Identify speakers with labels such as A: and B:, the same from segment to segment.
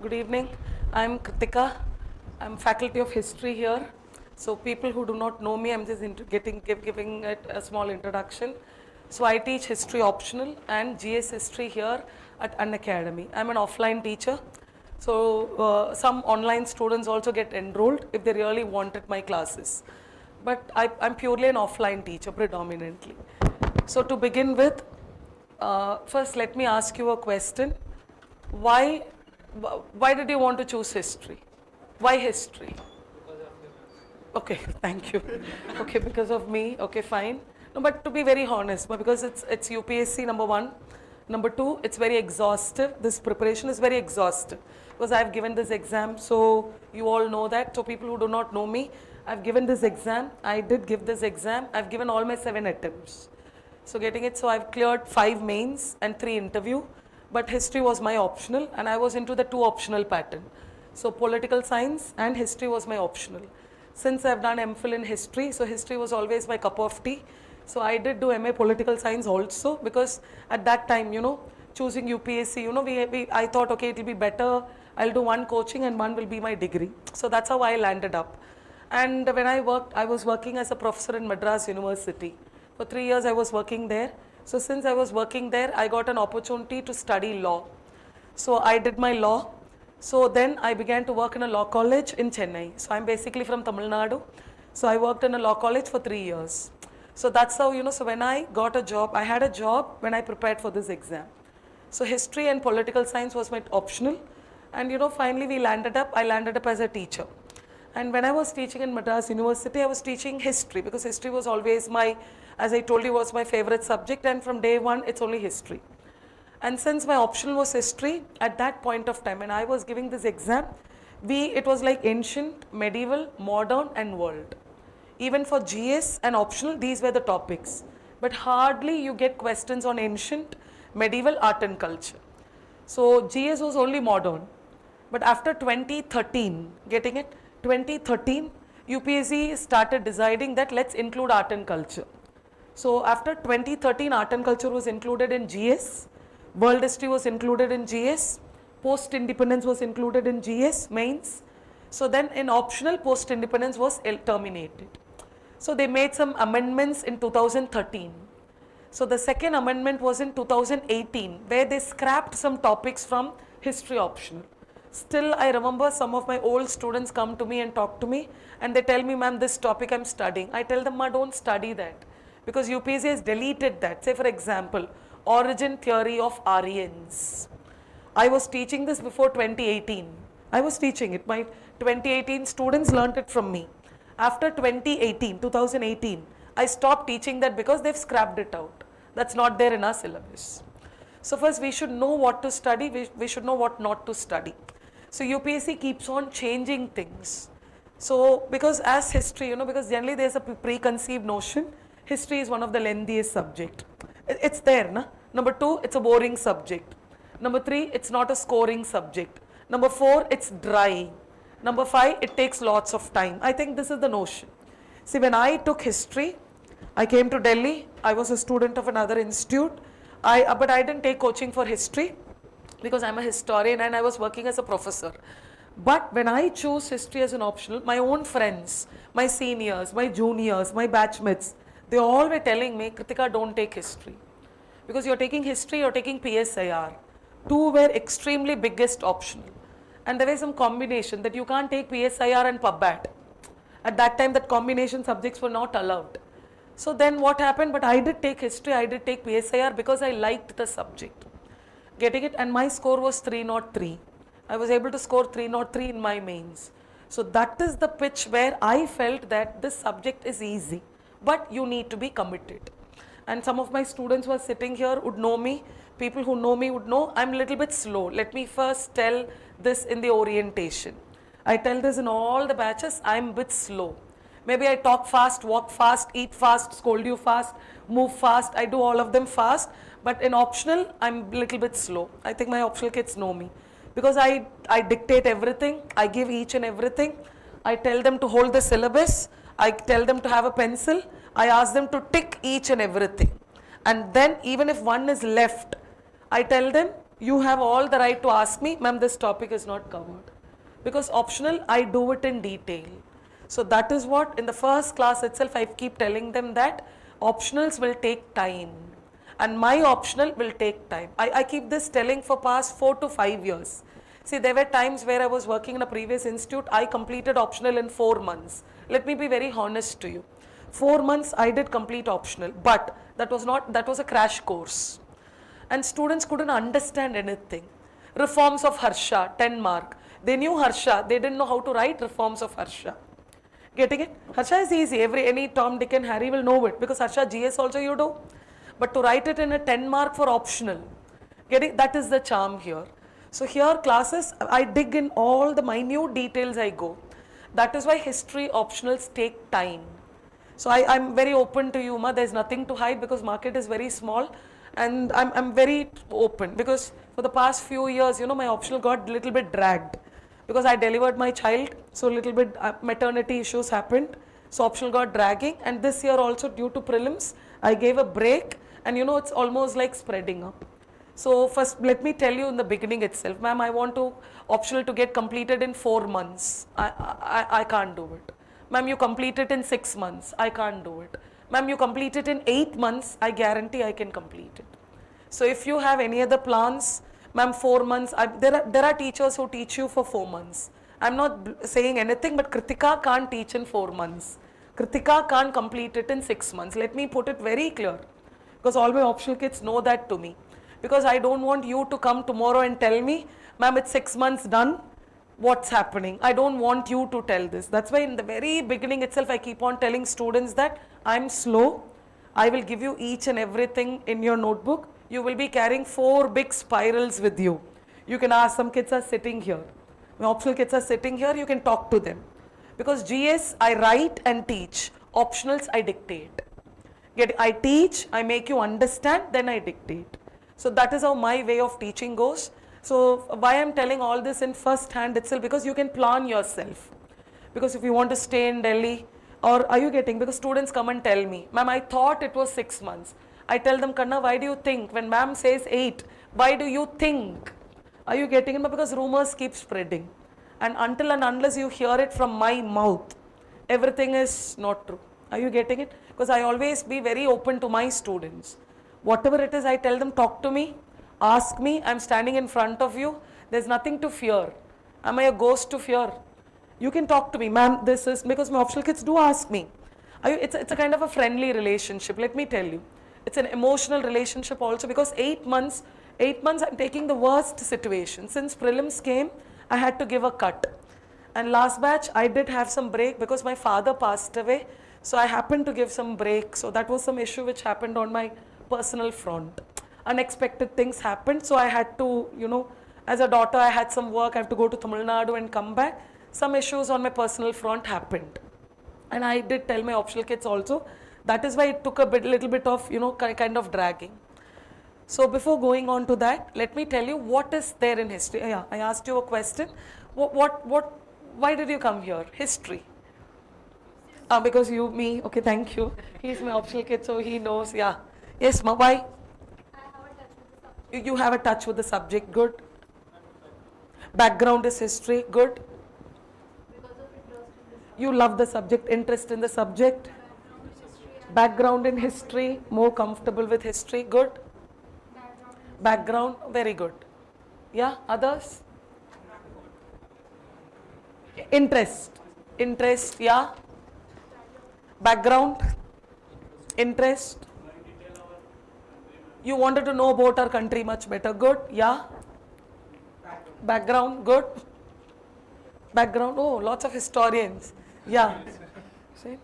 A: Good evening. I'm Kritika. I'm faculty of history here. So people who do not know me, I'm just giving it a small introduction. So I teach history optional and GS history here at An Academy. I'm an offline teacher. So some online students also get enrolled if they really wanted my classes. But I'm purely an offline teacher predominantly. So to begin with, first let me ask you a question. Why why did you want to choose history? Why history? Okay, thank you. Okay, because of me. Okay, fine. No, but to be very honest, but because it's UPSC number one. Number two, it's very exhaustive. This preparation is very exhaustive because I've given this exam, so you all know that. So people who do not know me, I've given this exam. I did give this exam. I've given all my 7 attempts. So getting it, so I've cleared 5 mains and 3 interview. But history was my optional and I was into the 2 optional pattern. So political science and history was my optional. Since I've done MPhil in history, so history was always my cup of tea. So I did do MA political science also because at that time, choosing UPSC, I thought, okay, it will be better. I'll do one coaching and one will be my degree. So that's how I landed up. And when I was working as a professor in Madras University. For 3 years I was working there. So since I was working there, I got an opportunity to study law. So I did my law. So then I began to work in a law college in Chennai. So I'm basically from Tamil Nadu. So I worked in a law college for 3 years. So that's how, so when I got a job, I had a job when I prepared for this exam. So history and political science was my optional. And finally I landed up as a teacher. And when I was teaching in Madras University, I was teaching history because history was always as I told you, was my favorite subject, and from day one, it's only history. And since my optional was history, at that point of time, when I was giving this exam, it was like ancient, medieval, modern, and world. Even for GS and optional, these were the topics. But hardly you get questions on ancient, medieval, art and culture. So GS was only modern. But after 2013, getting it? 2013, UPSC started deciding that let's include art and culture. So after 2013, art and culture was included in GS, world history was included in GS, post-independence was included in GS, mains. So then in optional, post-independence was terminated. So they made some amendments in 2013. So the second amendment was in 2018, where they scrapped some topics from history optional. Still, I remember some of my old students come to me and talk to me, and they tell me, ma'am, this topic I'm studying. I tell them, ma, don't study that. Because UPSC has deleted that. Say for example, origin theory of Aryans. I was teaching this before 2018. I was teaching it. My 2018 students learnt it from me. After 2018, I stopped teaching that because they've scrapped it out. That's not there in our syllabus. So first we should know what to study, we should know what not to study. So UPSC keeps on changing things. So because as history, because generally there's a preconceived notion, history is one of the lengthiest subject. It's there, na? Number 2, it's a boring subject. Number 3, it's not a scoring subject. Number 4, it's dry. Number 5, it takes lots of time. I think this is the notion. See, when I took history, I came to Delhi. I was a student of another institute. But I didn't take coaching for history because I'm a historian and I was working as a professor. But when I chose history as an optional, my own friends, my seniors, my juniors, my batchmates, they all were telling me, Kritika, don't take history. Because you're taking history, you're taking PSIR. 2 were extremely biggest optional. And there was some combination that you can't take PSIR and PubBat. At that time, that combination subjects were not allowed. So then what happened? But I did take history, I did take PSIR because I liked the subject. Getting it? And my score was 303. I was able to score 303 in my mains. So that is the pitch where I felt that this subject is easy, but you need to be committed. And some of my students who are sitting here would know me. People who know me would know I'm a little bit slow. Let me first tell this in the orientation. I tell this in all the batches, I'm a bit slow. Maybe I talk fast, walk fast, eat fast, scold you fast, move fast. I do all of them fast. But in optional, I'm a little bit slow. I think my optional kids know me. Because I dictate everything. I give each and everything. I tell them to hold the syllabus. I tell them to have a pencil. I ask them to tick each and everything. And then even if one is left, I tell them You have all the right to ask me, ma'am, this topic is not covered. Because optional, I do it in detail. So that is what in the first class itself I keep telling them that optionals will take time and my optional will take time. I keep this telling for past 4 to 5 years. See, there were times where I was working in a previous institute, I completed optional in 4 months. Let me be very honest to you. 4 months I did complete optional, but that was a crash course. And students couldn't understand anything. Reforms of Harsha, 10 mark. They knew Harsha, they didn't know how to write reforms of Harsha. Getting it? Harsha is easy, any Tom, Dick and Harry will know it because Harsha GS also you do. But to write it in a 10 mark for optional, that is the charm here. So here classes, I dig in all the minute details I go. That is why history optionals take time. So I'm very open to you, Ma. There's nothing to hide because market is very small. And I'm very open because for the past few years, my optional got a little bit dragged because I delivered my child, so a little bit maternity issues happened, so optional got dragging. And this year also due to prelims, I gave a break, and it's almost like spreading up. So first, let me tell you in the beginning itself, ma'am, I want optional to get completed in 4 months. I can't do it. Ma'am, you complete it in 6 months. I can't do it. Ma'am, you complete it in 8 months, I guarantee I can complete it. So if you have any other plans, ma'am, 4 months, there are teachers who teach you for 4 months. I'm not saying anything, but Kritika can't teach in 4 months. Kritika can't complete it in 6 months. Let me put it very clear, because all my optional kids know that to me. Because I don't want you to come tomorrow and tell me, ma'am, it's 6 months done, what's happening? I don't want you to tell this. That's why in the very beginning itself, I keep on telling students that I'm slow. I will give you each and everything in your notebook. You will be carrying 4 big spirals with you. You can ask, some kids are sitting here. My optional kids are sitting here, you can talk to them. Because GS, I write and teach. Optionals, I dictate. I teach, I make you understand, then I dictate. So that is how my way of teaching goes. So why I'm telling all this in first hand itself, because you can plan yourself. Because if you want to stay in Delhi, or are you getting, because students come and tell me, ma'am, I thought it was 6 months. I tell them, Kanna, why do you think? When ma'am says 8, why do you think? Are you getting it? Because rumors keep spreading. And until and unless you hear it from my mouth, everything is not true. Are you getting it? Because I always be very open to my students. Whatever it is, I tell them, talk to me, ask me, I'm standing in front of you. There's nothing to fear. Am I a ghost to fear? You can talk to me, ma'am, this is, because my optional kids do ask me. It's a kind of a friendly relationship, let me tell you. It's an emotional relationship also, because 8 months I'm taking the worst situation. Since prelims came, I had to give a cut. And last batch, I did have some break because my father passed away. So I happened to give some break. So that was some issue which happened on my personal front. Unexpected things happened. So I had to, as a daughter, I had some work. I have to go to Tamil Nadu and come back. Some issues on my personal front happened. And I did tell my optional kids also. That is why it took a little bit of, kind of dragging. So before going on to that, let me tell you what is there in history. Yeah, I asked you a question. Why did you come here? History. Because me. Okay, thank you. He's my optional kid, so he knows. Yeah. Yes, ma. Why? You have a touch with the subject. Good. Background is history. Good. You love the subject. Interest in the subject. Background in history. More comfortable with history. Good. Background, very good. Yeah, others? Interest, yeah. Background, interest. You wanted to know about our country much better. Good, yeah. Background, good. Background, oh, lots of historians. Yeah. See?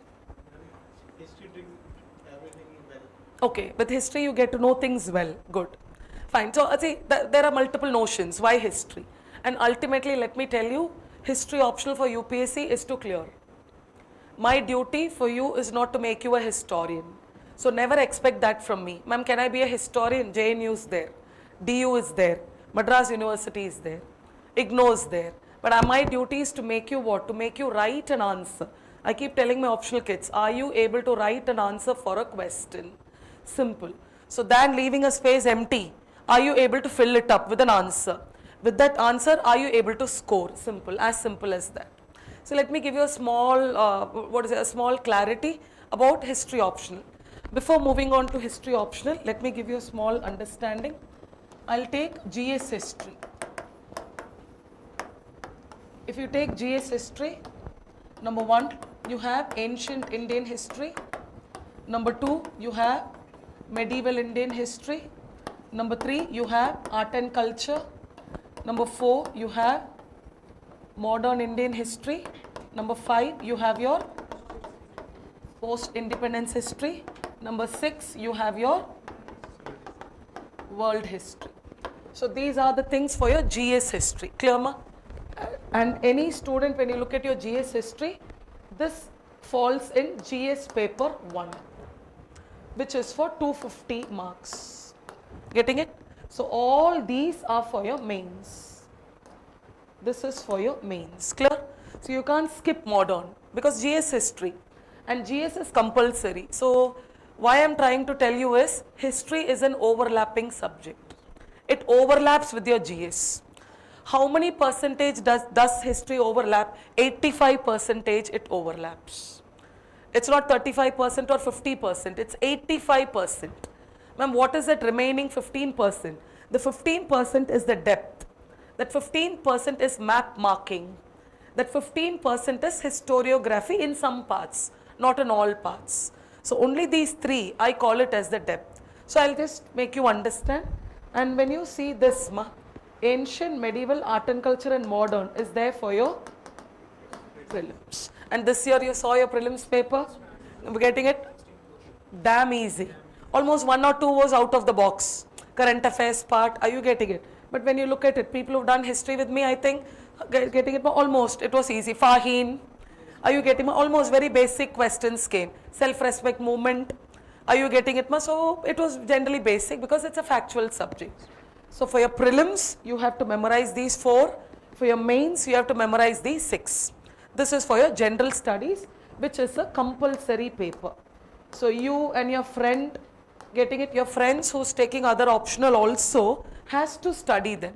B: History brings everything well.
A: Okay, with history you get to know things well. Good. Fine. So, see, there are multiple notions. Why history? And ultimately, let me tell you, history optional for UPSC is to clear. My duty for you is not to make you a historian. So, never expect that from me. Ma'am, can I be a historian? JNU is there. DU is there. Madras University is there. IGNOU is there. But my duty is to make you what? To make you write an answer. I keep telling my optional kids, are you able to write an answer for a question? Simple. So, than leaving a space empty, Are you able to fill it up with an answer? With that answer, are you able to score? Simple, as simple as that. So let me give you a small, a small clarity about history optional. Before moving on to history optional, let me give you a small understanding. I'll take GS history. If you take GS history, number 1, you have ancient Indian history. Number 2, you have medieval Indian history. Number 3, you have art and culture. Number 4, you have modern Indian history. Number 5, you have your post-independence history. Number 6, you have your world history. So these are the things for your GS history. Clear, ma? And any student, when you look at your GS history, this falls in GS paper 1, which is for 250 marks. Getting it? So all these are for your mains. This is for your mains. Clear? So you can't skip modern because GS history and GS is compulsory. So why I'm trying to tell you is history is an overlapping subject. It overlaps with your GS. How many percentage does history overlap? 85% it overlaps. It's not 35% or 50%, it's 85%. Ma'am, what is that remaining 15%? The 15% is the depth. That 15% is map marking. That 15% is historiography in some parts, not in all parts. So only these 3, I call it as the depth. So I'll just make you understand. And when you see this, ancient, medieval, art and culture and modern is there for your prelims. And this year you saw your prelims paper. We're getting it? Damn easy. Almost 1 or 2 was out of the box. Current affairs part, are you getting it? But when you look at it, people who've done history with me, I think, getting it almost, it was easy. Faheen, are you getting it? Almost very basic questions came. Self-respect movement, are you getting it? So it was generally basic because it's a factual subject. So for your prelims, you have to memorize these 4. For your mains, you have to memorize these 6. This is for your general studies, which is a compulsory paper. So you and your friend, getting it, your friends who's taking other optional also has to study them.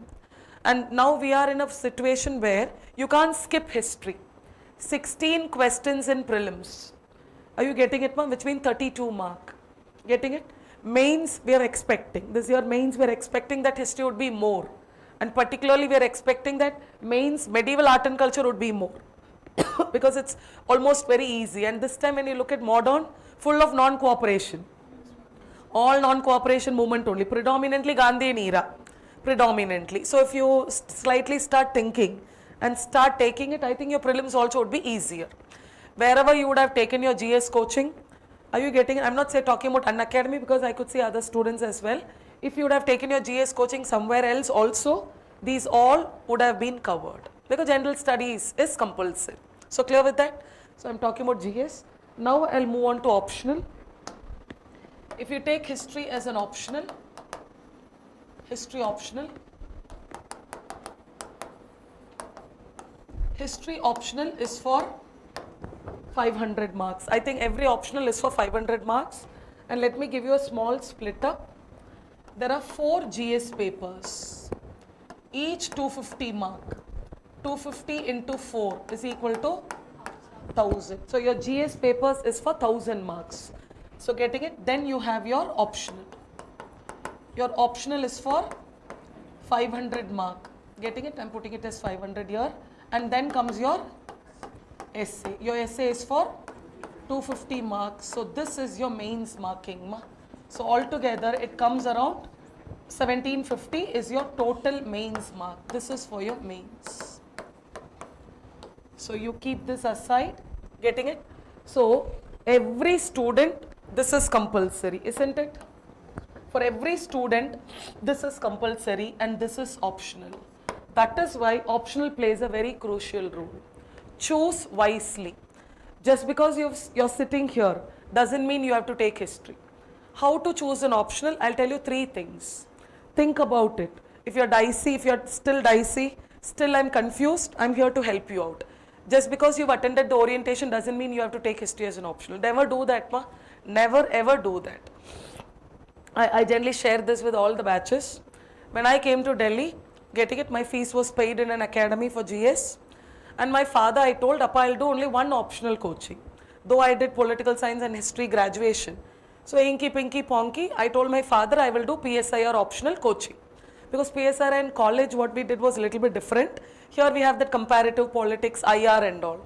A: And now we are in a situation where you can't skip history. 16 questions in prelims. Are you getting it, ma'am? Which means 32 mark. Getting it? Mains, we are expecting. This year mains, we are expecting that history would be more. And particularly we are expecting that mains, medieval art and culture would be more. Because it's almost very easy. And this time when you look at modern, full of non-cooperation. All non-cooperation movement only. Predominantly Gandhian era. Predominantly. So if you slightly start thinking and start taking it, I think your prelims also would be easier. Wherever you would have taken your GS coaching, are you getting it? I'm not talking about Unacademy because I could see other students as well. If you would have taken your GS coaching somewhere else also, these all would have been covered because general studies is compulsory. So clear with that? So I'm talking about GS. Now I'll move on to optional. If you take history as an optional, history optional, history optional is for 500 marks. I think every optional is for 500 marks. And let me give you a small split up. There are 4 GS papers, each 250 mark. 250 into 4 is equal to 1000. So your GS papers is for 1000 marks. So getting it? Then you have your optional. Your optional is for 500 mark. Getting it? I'm putting it as 500 here. And then comes your essay. Your essay is for 250 marks. So this is your mains marking. So altogether it comes around 1750 is your total mains mark. This is for your mains. So you keep this aside. Getting it? So every student, this is compulsory, isn't it? For every student, this is compulsory and this is optional. That is why optional plays a very crucial role. Choose wisely. Just because you're sitting here doesn't mean you have to take history. How to choose an optional? I'll tell you 3 things. Think about it. If you're dicey, if you're still dicey, still I'm confused, I'm here to help you out. Just because you've attended the orientation doesn't mean you have to take history as an optional. Never do that, Never ever do that. I generally share this with all the batches. When I came to Delhi, getting it, my fees was paid in an academy for GS. And my father, I told, Appa, I'll do only one optional coaching. Though I did political science and history graduation. So, inky, pinky, ponky, I told my father, I will do PSIR optional coaching. Because PSIR in college, what we did was a little bit different. Here we have that comparative politics, IR and all.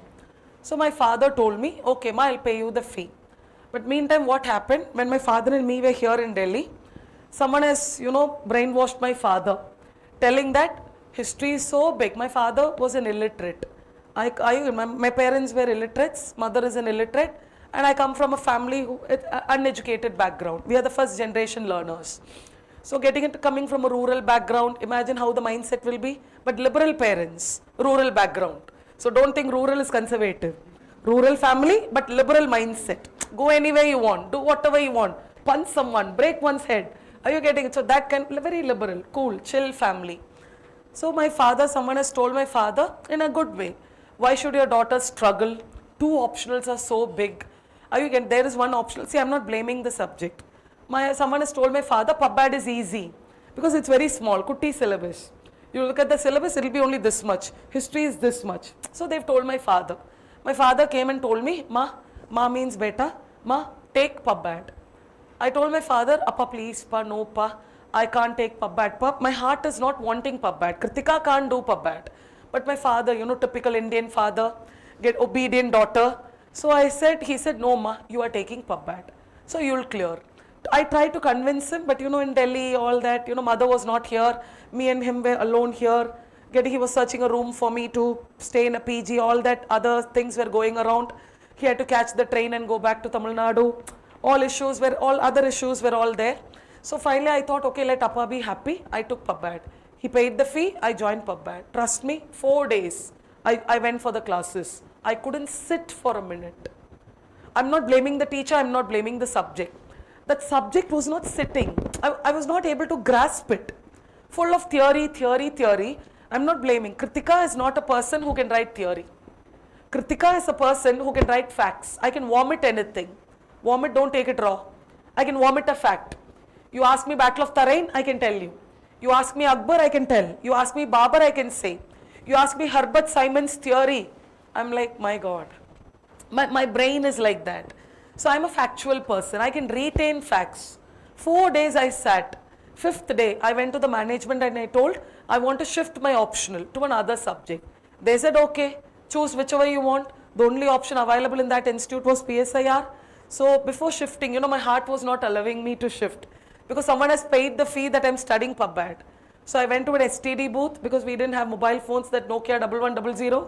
A: So, my father told me, okay, ma, I'll pay you the fee. But meantime, what happened, when my father and me were here in Delhi, someone has, brainwashed my father, telling that history is so big. My father was an illiterate. My parents were illiterates, mother is an illiterate, and I come from a family who uneducated background. We are the first generation learners. So coming from a rural background, imagine how the mindset will be. But liberal parents, rural background. So don't think rural is conservative. Rural family, but liberal mindset. Go anywhere you want, do whatever you want, punch someone, break one's head. Are you getting it? So that very liberal, cool, chill family. So my father, someone has told my father in a good way, why should your daughter struggle? 2 optionals are so big. Are you getting, there is one optional. See, I'm not blaming the subject. Someone has told my father, PubBad is easy because it's very small, kutti syllabus. You look at the syllabus, it will be only this much. History is this much. So they've told my father. My father came and told me, Ma means beta, Ma, take PubBad. I told my father, Appa please, Pa, no, Pa, I can't take PubBad. Pa, my heart is not wanting PubBad. Kritika can't do PubBad. But my father, typical Indian father, get obedient daughter. So he said, no, Ma, you are taking PubBad. So you'll clear. I tried to convince him, but in Delhi, all that, mother was not here. Me and him were alone here. He was searching a room for me to stay in a PG, all that other things were going around. He had to catch the train and go back to Tamil Nadu. All other issues were all there. So finally I thought, okay, let Appa be happy. I took PubBad. He paid the fee, I joined PubBad. Trust me, 4 days, I went for the classes. I couldn't sit for a minute. I'm not blaming the teacher, I'm not blaming the subject. That subject was not sitting. I was not able to grasp it. Full of theory. I'm not blaming. Kritika is not a person who can write theory. Kritika is a person who can write facts. I can vomit anything. Vomit, don't take it raw. I can vomit a fact. You ask me Battle of Tarain, I can tell you. You ask me Akbar, I can tell. You ask me Babar, I can say. You ask me Herbert Simon's theory. I'm like, my God. My brain is like that. So I'm a factual person. I can retain facts. 4 days I sat. 5th day, I went to the management and I told, I want to shift my optional to another subject. They said, okay, choose whichever you want. The only option available in that institute was PSIR. So before shifting, my heart was not allowing me to shift because someone has paid the fee that I'm studying PubBad. So I went to an STD booth because we didn't have mobile phones, that Nokia 1100.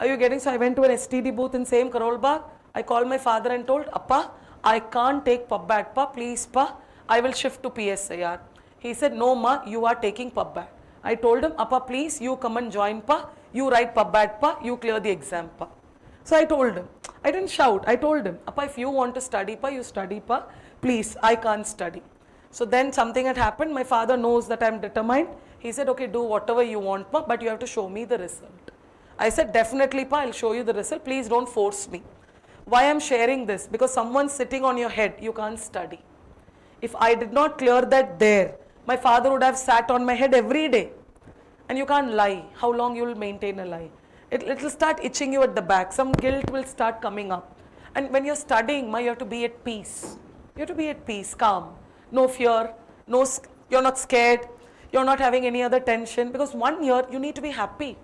A: Are you getting? So I went to an STD booth in same Karol Bagh. I called my father and told, Appa, I can't take PubBad, Pa, please, Pa, I will shift to PSIR. He said, no, Ma, you are taking PubBad. I told him, Appa, please, you come and join, Pa, you write PubBad, Pa, you clear the exam, Pa. So I told him, I didn't shout, I told him, Appa, if you want to study, Pa, you study, Pa, please, I can't study. So then something had happened, my father knows that I'm determined. He said, okay, do whatever you want, Pa, but you have to show me the result. I said, definitely, Pa, I'll show you the result, please don't force me. Why I'm sharing this? Because someone's sitting on your head, you can't study. If I did not clear that there, my father would have sat on my head every day. And you can't lie. How long you will maintain a lie? It will start itching you at the back. Some guilt will start coming up. And when you're studying, you have to be at peace. You have to be at peace, calm. No fear, you're not scared, you're not having any other tension. Because 1 year, you need to be happy.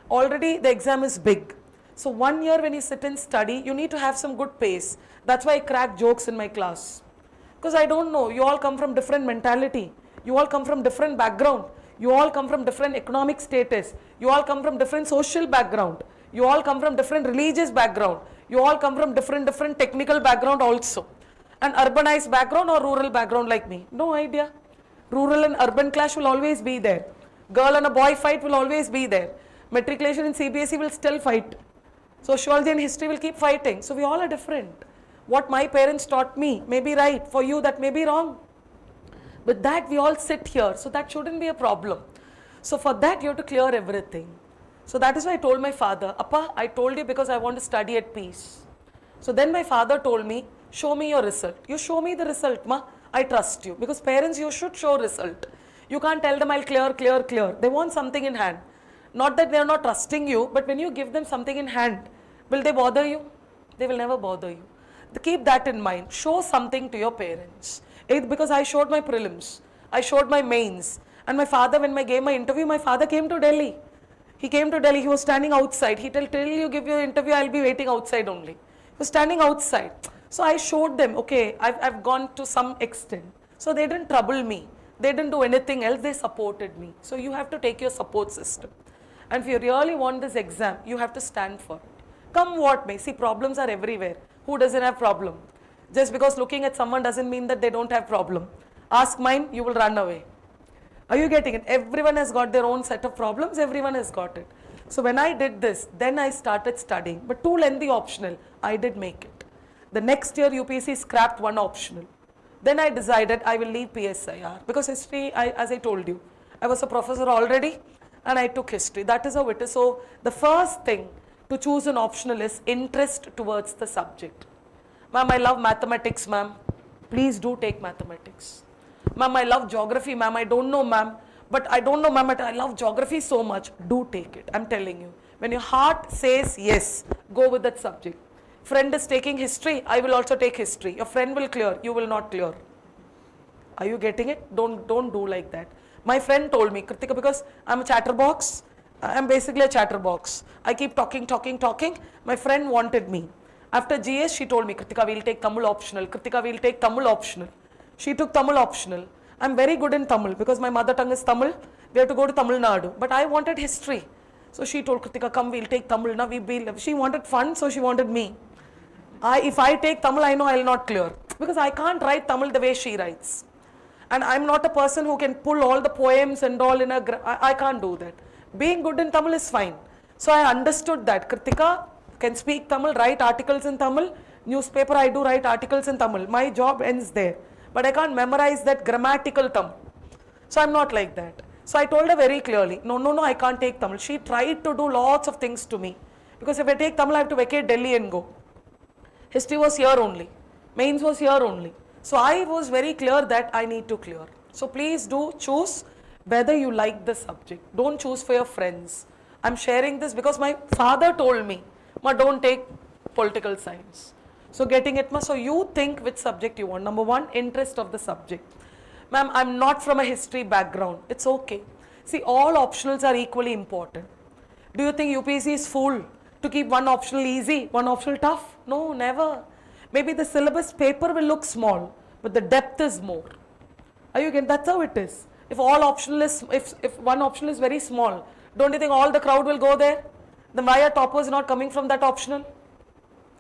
A: Already the exam is big. So 1 year when you sit and study, you need to have some good pace. That's why I crack jokes in my class. Because I don't know, you all come from different mentality. You all come from different background. You all come from different economic status. You all come from different social background. You all come from different religious background. You all come from different technical background also. An urbanized background or rural background like me. No idea. Rural and urban clash will always be there. Girl and a boy fight will always be there. Matriculation and CBSE will still fight. Sociology and history will keep fighting. So we all are different. What my parents taught me may be right. For you, that may be wrong. With that, we all sit here. So that shouldn't be a problem. So for that, you have to clear everything. So that is why I told my father, Appa, I told you because I want to study at peace. So then my father told me, show me your result. You show me the result, Ma. I trust you. Because parents, you should show result. You can't tell them I'll clear, clear, clear. They want something in hand. Not that they are not trusting you, but when you give them something in hand, will they bother you? They will never bother you. Keep that in mind. Show something to your parents. Because I showed my prelims, I showed my mains, and my father, when I gave my interview, my father came to Delhi. He came to Delhi, he was standing outside. He told, till you give your interview, I'll be waiting outside only. He was standing outside. So I showed them, okay, I've gone to some extent. So they didn't trouble me. They didn't do anything else, they supported me. So you have to take your support system. And if you really want this exam, you have to stand for it. Come what may. See, problems are everywhere. Who doesn't have problem? Just because looking at someone doesn't mean that they don't have problem. Ask mine, you will run away. Are you getting it? Everyone has got their own set of problems. Everyone has got it. So when I did this, then I started studying. But too lengthy optional, I did make it. The next year UPSC scrapped one optional. Then I decided I will leave PSIR. Because history, as I told you, I was a professor already and I took history. That is how it is. So the first thing to choose an optional is interest towards the subject. Ma'am, I love mathematics, ma'am. Please do take mathematics. Ma'am, I love geography, ma'am. I don't know, ma'am. But I don't know, ma'am, but I love geography so much. Do take it. I'm telling you. When your heart says yes, go with that subject. Friend is taking history, I will also take history. Your friend will clear, you will not clear. Are you getting it? Don't do like that. My friend told me, Kritika, because I'm a chatterbox, I'm basically a chatterbox. I keep talking. My friend wanted me. After GS, she told me, Kritika, we'll take Tamil optional. Kritika, we'll take Tamil optional. She took Tamil optional. I'm very good in Tamil because my mother tongue is Tamil. We have to go to Tamil Nadu. But I wanted history. So she told Kritika, come, we'll take Tamil. Now she wanted fun, so she wanted me. If I take Tamil, I know I will not clear. Because I can't write Tamil the way she writes. And I'm not a person who can pull all the poems and all in I can't do that. Being good in Tamil is fine. So I understood that. Kritika can speak Tamil, write articles in Tamil. Newspaper, I do write articles in Tamil. My job ends there. But I can't memorize that grammatical Tamil. So I'm not like that. So I told her very clearly, no, I can't take Tamil. She tried to do lots of things to me. Because if I take Tamil, I have to vacate Delhi and go. History was here only. Mains was here only. So I was very clear that I need to clear. So please do choose whether you like the subject. Don't choose for your friends. I'm sharing this because my father told me, ma, don't take political science. So getting it, ma, so you think which subject you want. Number one, interest of the subject. Ma'am, I'm not from a history background. It's okay. See, all optionals are equally important. Do you think UPSC is fool to keep one optional easy, one optional tough? No, never. Maybe the syllabus paper will look small, but the depth is more. Are you getting? That's how it is. If all optional is, if one optional is very small, don't you think all the crowd will go there? Then why are toppers not coming from that optional?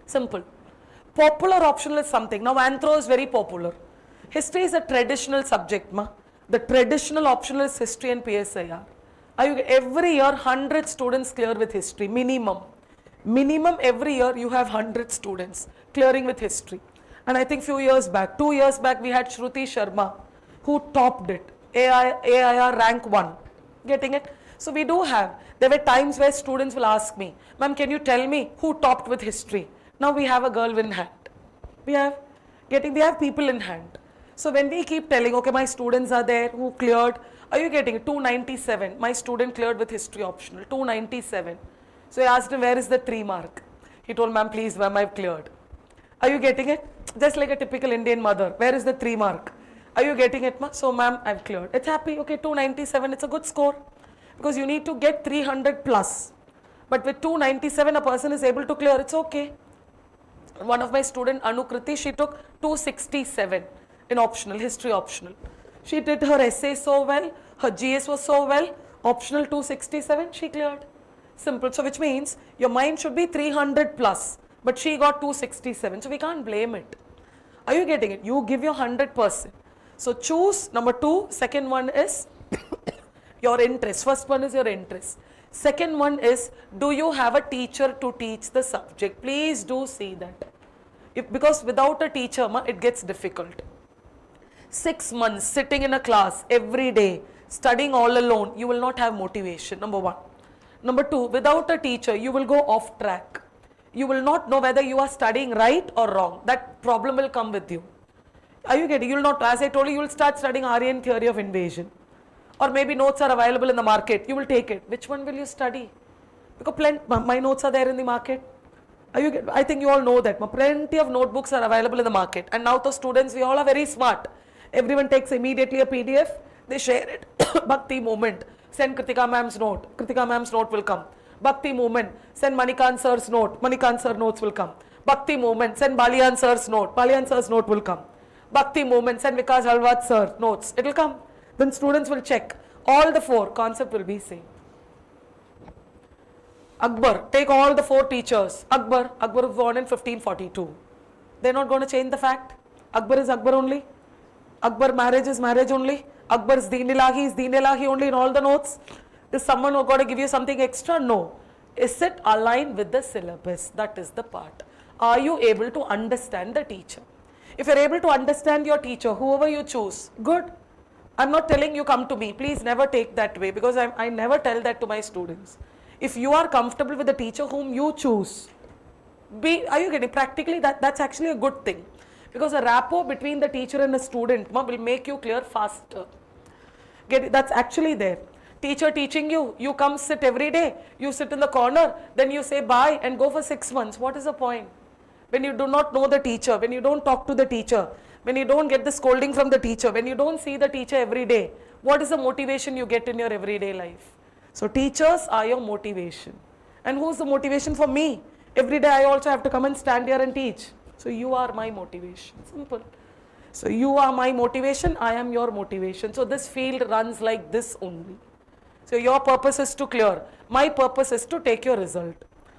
A: Simple. Popular optional is something. Now anthro is very popular. History is a traditional subject, ma. The traditional optional is history and PSIR. Every year 100 students clear with history, minimum. Minimum every year you have 100 students clearing with history. And I think 2 years back, we had Shruti Sharma who topped it. AIR rank 1. Getting it? So we do have. There were times where students will ask me, ma'am, can you tell me who topped with history? Now we have a girl in hand. We have people in hand. So when we keep telling, okay, my students are there who cleared, are you getting it? 297. My student cleared with history optional, 297. So I asked him, where is the 3 mark? He told, ma'am, please, ma'am, I've cleared. Are you getting it? Just like a typical Indian mother. Where is the 3 mark? Are you getting it, ma? So, ma'am, I've cleared. It's happy. Okay, 297, it's a good score. Because you need to get 300 plus. But with 297, a person is able to clear. It's okay. One of my student, Anukriti, she took 267 in optional, history optional. She did her essay so well. Her GS was so well. Optional 267, she cleared. Simple. So which means your mind should be 300 plus. But she got 267. So we can't blame it. Are you getting it? You give your 100%. So choose number 2. Second one is your interest. First one is your interest. Second one is, do you have a teacher to teach the subject? Please do see that. Because without a teacher, it gets difficult. 6 months sitting in a class every day, studying all alone, you will not have motivation. Number 1. Number 2, without a teacher, you will go off track. You will not know whether you are studying right or wrong. That problem will come with you. Are you getting? You will not, as I told you, you will start studying Aryan theory of invasion. or maybe notes are available in the market, you will take it. Which one will you study? Because my notes are there in the market. I think you all know that. Plenty of notebooks are available in the market. And now the students, we all are very smart. Everyone takes immediately a PDF, they share it. Bhakti moment, send Kritika ma'am's note. Kritika ma'am's note will come. Bhakti moment, send Manikant sir's note. Manikant sir notes will come. Bhakti moment, send Baliyan sir's note. Baliyan sir's note will come. Bhakti moment, send Vikas Halwat sir notes. It will come. Then students will check. All the four, concept will be same. Akbar, take all the four teachers. Akbar was born in 1542. They're not going to change the fact. Akbar is Akbar only. Akbar marriage is marriage only. Akbar's Deen Ilahi is Deen Ilahi only in all the notes. Is someone who got to give you something extra? No. Is it aligned with the syllabus? That is the part. Are you able to understand the teacher? If you're able to understand your teacher, whoever you choose, good. I'm not telling you come to me. Please never take that way, because I never tell that to my students. If you are comfortable with the teacher whom you choose, are you getting practically that's actually a good thing, because a rapport between the teacher and the student will make you clear faster. That's actually there. Teacher teaching you, you come sit every day, you sit in the corner, then you say bye and go for 6 months. What is the point? When you do not know the teacher, when you don't talk to the teacher, when you don't get the scolding from the teacher, when you don't see the teacher every day, what is the motivation you get in your everyday life? So teachers are your motivation. And who's the motivation for me? Every day I also have to come and stand here and teach. So you are my motivation. Simple. So you are my motivation, I am your motivation. So this field runs like this only. So your purpose is to clear. My purpose is to take your result.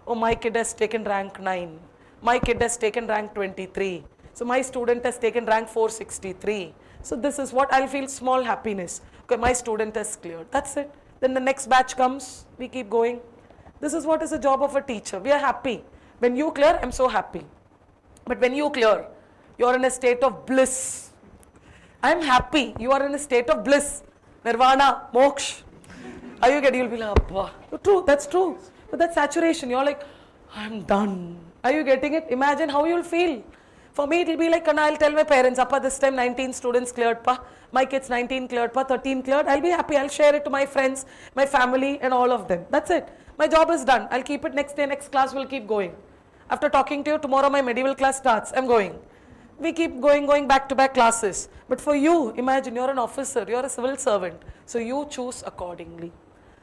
A: Oh, my kid has taken rank 9. My kid has taken rank 23. So my student has taken rank 463. So this is what I'll feel, small happiness. Okay, my student has cleared. That's it. Then the next batch comes, we keep going. This is what is the job of a teacher. We are happy. When you clear, I'm so happy. But when you clear, you're in a state of bliss. I'm happy. You are in a state of bliss. Nirvana, moksha. Are you getting? You'll be like, Abba. True, that's true. But that's saturation. You're like, I'm done. Are you getting it? Imagine how you'll feel. For me, it'll be like, and I'll tell my parents, Appa, this time 19 students cleared, pa. My kids 19 cleared, pa. 13 cleared. I'll be happy. I'll share it to my friends, my family, and all of them. That's it. My job is done. I'll keep it next day. Next class will keep going. After talking to you, tomorrow my medieval class starts. I'm going. We keep going back to back classes. But for you, imagine you're an officer, you're a civil servant. So you choose accordingly.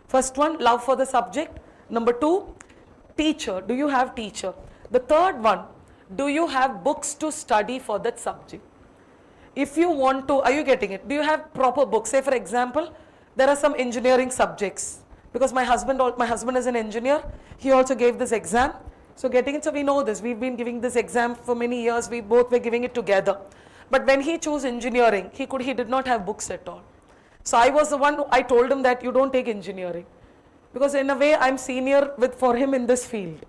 A: First one, love for the subject. Number 2, teacher. Do you have teacher? The third one, do you have books to study for that subject? If you want to, are you getting it? Do you have proper books? Say for example, there are some engineering subjects. Because my husband is an engineer. He also gave this exam. So getting it, so we know this. We've been giving this exam for many years. We both were giving it together. But when he chose engineering, he did not have books at all. So I was the one, I told him that you don't take engineering. Because in a way, I'm senior for him in this field.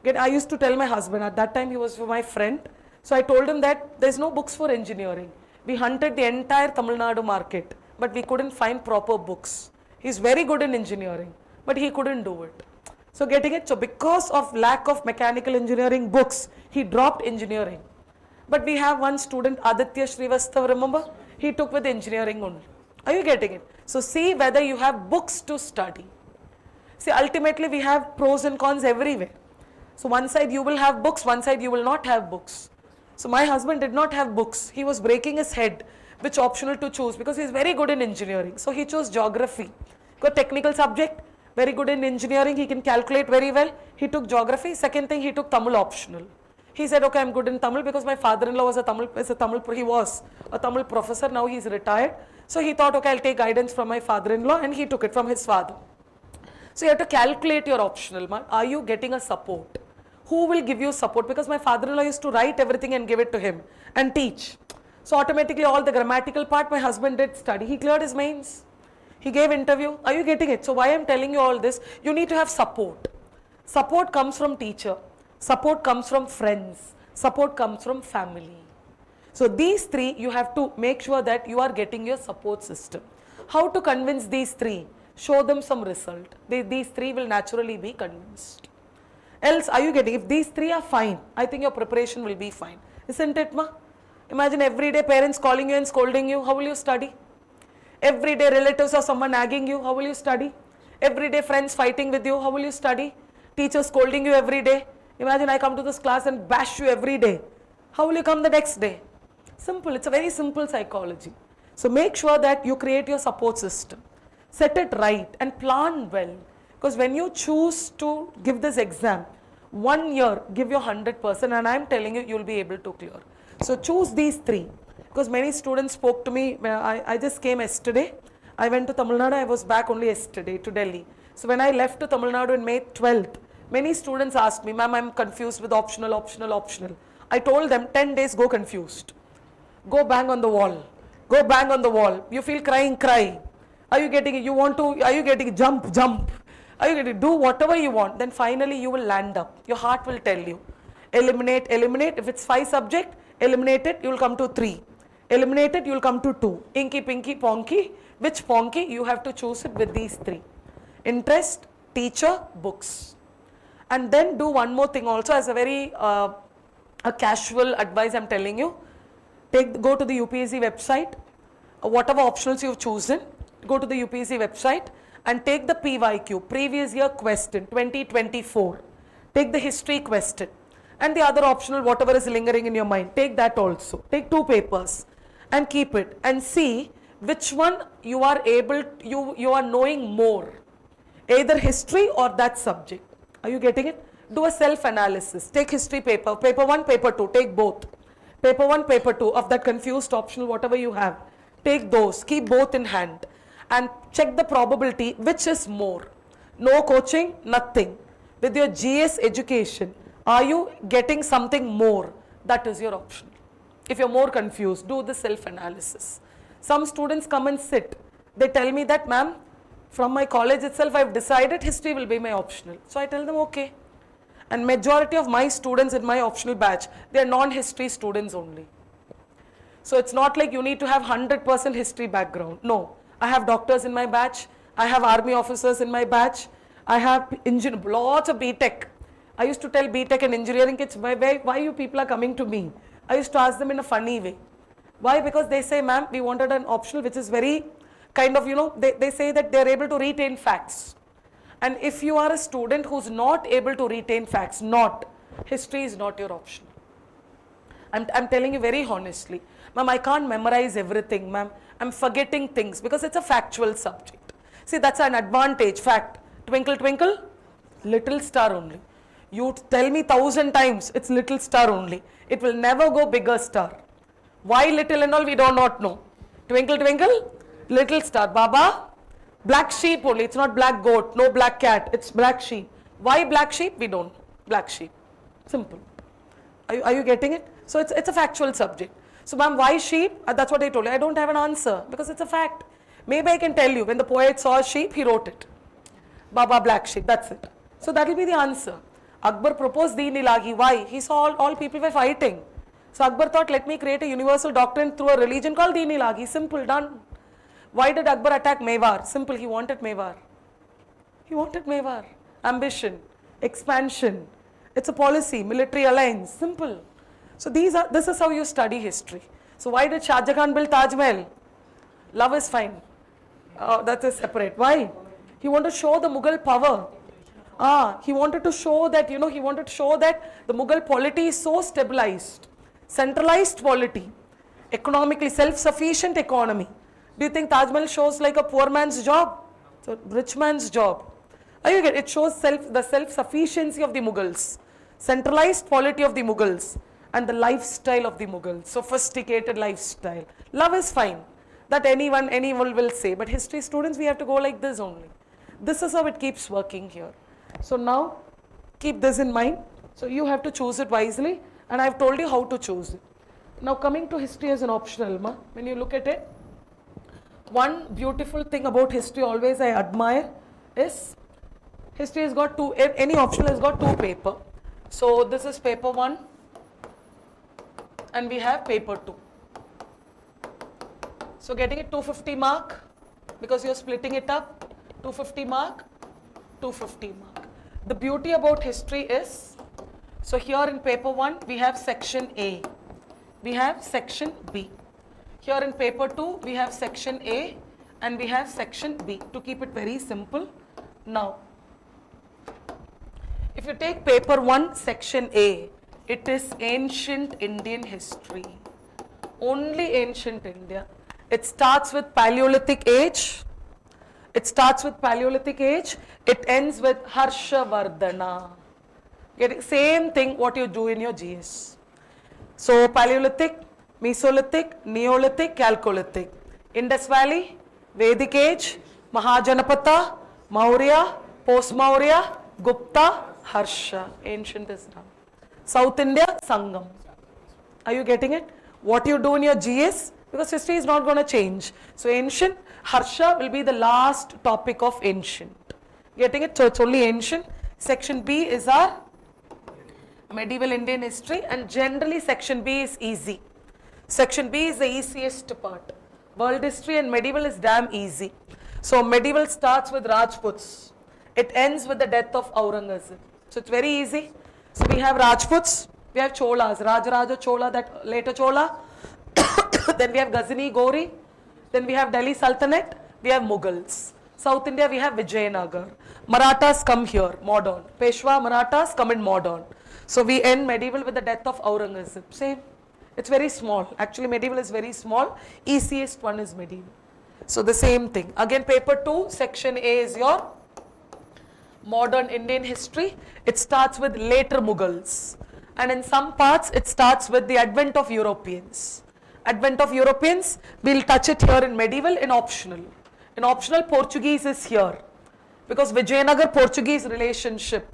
A: Again, I used to tell my husband, at that time he was my friend. So I told him that there's no books for engineering. We hunted the entire Tamil Nadu market, but we couldn't find proper books. He's very good in engineering, but he couldn't do it. So getting it, so because of lack of mechanical engineering books, he dropped engineering. But we have one student, Aditya Srivastav, remember? He took with engineering only. Are you getting it? So see whether you have books to study. See, ultimately we have pros and cons everywhere. So one side you will have books, one side you will not have books. So my husband did not have books. He was breaking his head which optional to choose because he is very good in engineering. So he chose geography. Got technical subject, very good in engineering, he can calculate very well. He took geography. Second thing, he took Tamil optional. He said, okay, I'm good in Tamil because my father-in-law was he was a Tamil professor, now he's retired. So he thought, okay, I'll take guidance from my father-in-law, and he took it from his father. So you have to calculate your optional. Are you getting a support? Who will give you support? Because my father-in-law used to write everything and give it to him and teach. So automatically all the grammatical part my husband did study. He cleared his mains. He gave interview. Are you getting it? So why I'm telling you all this? You need to have support. Support comes from teacher. Support comes from friends. Support comes from family. So these three, you have to make sure that you are getting your support system. How to convince these three? Show them some result. These three will naturally be convinced. Else, are you getting? If these three are fine, I think your preparation will be fine. Isn't it, ma? Imagine every day parents calling you and scolding you. How will you study? Every day relatives or someone nagging you, how will you study? Every day friends fighting with you, how will you study? Teachers scolding you every day. Imagine I come to this class and bash you every day. How will you come the next day? Simple, it's a very simple psychology. So make sure that you create your support system. Set it right and plan well. Because when you choose to give this exam, 1 year, give your 100% and I'm telling you, you'll be able to clear. So choose these three. Because many students spoke to me, I just came yesterday. I went to Tamil Nadu, I was back only yesterday to Delhi. So when I left to Tamil Nadu on May 12th, many students asked me, ma'am, I'm confused with optional, optional, optional. I told them 10 days go confused. Go bang on the wall. Go bang on the wall. You feel crying, cry. Are you getting it? Are you getting it? Jump, jump. Are you going to do whatever you want? Then finally you will land up. Your heart will tell you. Eliminate, eliminate. If it's 5 subject, eliminate it, you will come to 3. Eliminate it, you will come to 2. Inky, pinky, ponky. Which ponky? You have to choose it with these 3. Interest, teacher, books. And then do one more thing also as a very a casual advice I'm telling you. Go to the UPSC website, whatever optionals you've chosen, go to the UPSC website and take the PYQ, previous year question, 2024. Take the history question and the other optional, whatever is lingering in your mind, take that also. Take 2 papers and keep it and see which one you are able, you are knowing more, either history or that subject. Are you getting it? Do a self-analysis. Take history paper, paper 1, paper 2, take both. Paper 1, paper 2 of that confused optional, whatever you have. Take those, keep both in hand and check the probability, which is more. No coaching, nothing. With your GS education, are you getting something more? That is your option. If you're more confused, do the self-analysis. Some students come and sit. They tell me that, ma'am, from my college itself, I've decided history will be my optional. So I tell them, okay. And majority of my students in my optional batch, they are non-history students only. So it's not like you need to have 100% history background. No, I have doctors in my batch. I have army officers in my batch. I have lots of BTech. I used to tell BTech and engineering kids, why you people are coming to me? I used to ask them in a funny way. Why? Because they say, ma'am, we wanted an optional which is very kind of, they say that they're able to retain facts. And if you are a student who's not able to retain facts, history is not your option. I'm telling you very honestly. Ma'am, I can't memorize everything, ma'am. I'm forgetting things because it's a factual subject. See, that's an advantage, fact. Twinkle, twinkle, little star only. You tell me 1,000 times, it's little star only. It will never go bigger star. Why little and all, we do not know. Twinkle, twinkle, little star. Baba, black sheep only. It's not black goat, no black cat. It's black sheep. Why black sheep? We don't. Black sheep. Simple. Are you getting it? So it's a factual subject. So ma'am, why sheep? That's what I told you. I don't have an answer because it's a fact. Maybe I can tell you, when the poet saw a sheep, he wrote it. Baba black sheep, that's it. So that will be the answer. Akbar proposed Deen Ilahi. Why? He saw all people were fighting. So Akbar thought, let me create a universal doctrine through a religion called Deen Ilahi. Simple, done. Why did Akbar attack Mewar? Simple, he wanted Mewar. He wanted Mewar. Ambition, expansion. It's a policy, military alliance, simple. So this is how you study history. So why did Shah Jahan build Taj Mahal? Love is fine. That is separate. Why? He wanted to show the Mughal power. He wanted to show that, the Mughal polity is so stabilized. Centralized polity. Economically, self-sufficient economy. Do you think Taj Mahal shows like a poor man's job? It's a rich man's job. It shows the self-sufficiency of the Mughals. Centralized polity of the Mughals. And the lifestyle of the Mughals. Sophisticated lifestyle. Love is fine. That anyone will say. But history students, we have to go like this only. This is how it keeps working here. So now, keep this in mind. So you have to choose it wisely. And I've told you how to choose it. Now coming to history as an optional, when you look at it, one beautiful thing about history always I admire is, history has got any optional has got 2 paper. So this is paper 1 and we have paper 2. So getting it 250 mark because you're splitting it up, 250 mark, 250 mark. The beauty about history is, so here in paper 1 we have section A, we have section B. Here in paper 2 we have section A and we have section B to keep it very simple. Now, if you take paper 1, section A, it is ancient Indian history. Only ancient India. It starts with Paleolithic age. It starts with Paleolithic age. It ends with Harshavardhana. Getting same thing what you do in your GS. So Paleolithic, Mesolithic, Neolithic, Chalcolithic. Indus Valley, Vedic age, Mahajanapata, Maurya, Post-Maurya, Gupta, Harsha. Ancient is done. South India, Sangam. Are you getting it? What you do in your GS, because history is not going to change. So ancient, Harsha will be the last topic of ancient. Getting it? So it's only ancient. Section B is our medieval Indian history, and generally section B is easy. Section B is the easiest part. World history and medieval is damn easy. So medieval starts with Rajputs. It ends with the death of Aurangzeb. So it's very easy. So we have Rajputs, we have Cholas, Rajaraja Chola, that later Chola. Then we have Ghazni Gori. Then we have Delhi Sultanate. We have Mughals. South India we have Vijayanagar. Marathas come here, modern. Peshwa Marathas come in modern. So we end medieval with the death of Aurangzeb. Same. It's very small. Actually medieval is very small. Easiest one is medieval. So the same thing. Again paper 2, section A is your modern Indian history. It starts with later Mughals. And in some parts it starts with the advent of Europeans. Advent of Europeans, we'll touch it here in medieval, in optional. In optional, Portuguese is here. Because Vijayanagar Portuguese relationship,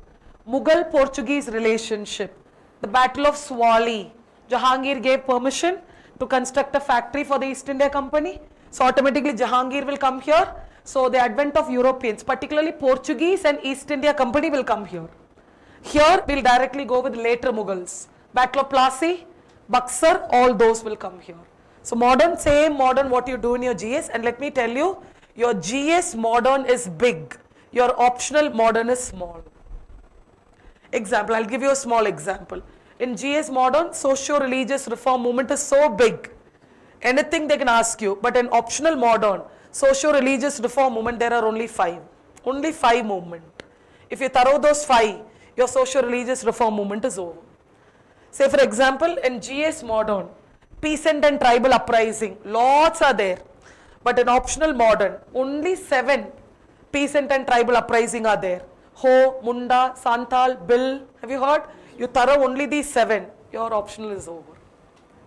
A: Mughal Portuguese relationship, the Battle of Swali, Jahangir gave permission to construct a factory for the East India Company. So automatically Jahangir will come here. So the advent of Europeans, particularly Portuguese and East India Company will come here. Here we'll directly go with later Mughals. Battle of Plassey, Buxar, all those will come here. So modern, same modern what you do in your GS, and let me tell you, your GS modern is big, your optional modern is small. Example, I'll give you a small example. In GS modern, socio-religious reform movement is so big, anything they can ask you, but in optional modern, socio-religious reform movement, there are only 5. Only 5 movement. If you thorough those 5, your socio-religious reform movement is over. Say for example, in GS modern, peasant and tribal uprising, lots are there. But in optional modern, only 7 peasant and tribal uprising are there. Ho, Munda, Santal, Bill, have you heard? You thorough only these 7, your optional is over.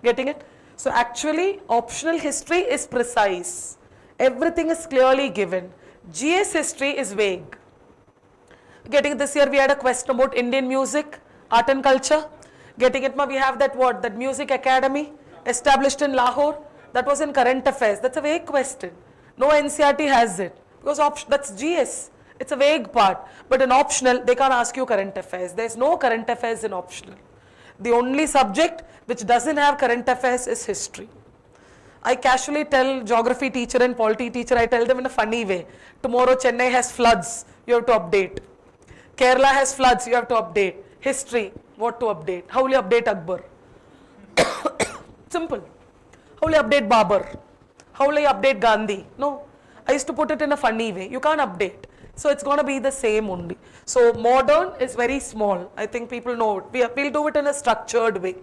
A: Getting it? So actually, optional history is precise. Everything is clearly given. GS history is vague. Getting it? This year we had a question about Indian music, art and culture. Getting it, we have that what? That music academy established in Lahore. That was in current affairs. That's a vague question. No NCRT has it. Because that's GS. It's a vague part. But in optional, they can't ask you current affairs. There's no current affairs in optional. The only subject which doesn't have current affairs is history. I casually tell geography teacher and polity teacher, I tell them in a funny way. Tomorrow Chennai has floods, you have to update. Kerala has floods, you have to update. History, what to update? How will you update Akbar? Simple. How will you update Babur? How will you update Gandhi? No. I used to put it in a funny way. You can't update. So it's going to be the same only. So modern is very small. I think people know it. We'll do it in a structured way.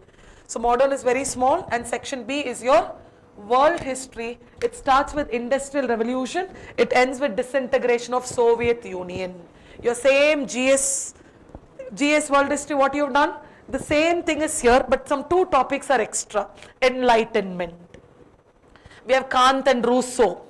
A: So modern is very small, and section B is your world history. It starts with industrial revolution. It ends with disintegration of Soviet Union. Your same GS world history, what you've done, the same thing is here, but some 2 topics are extra. Enlightenment. We have Kant and Rousseau.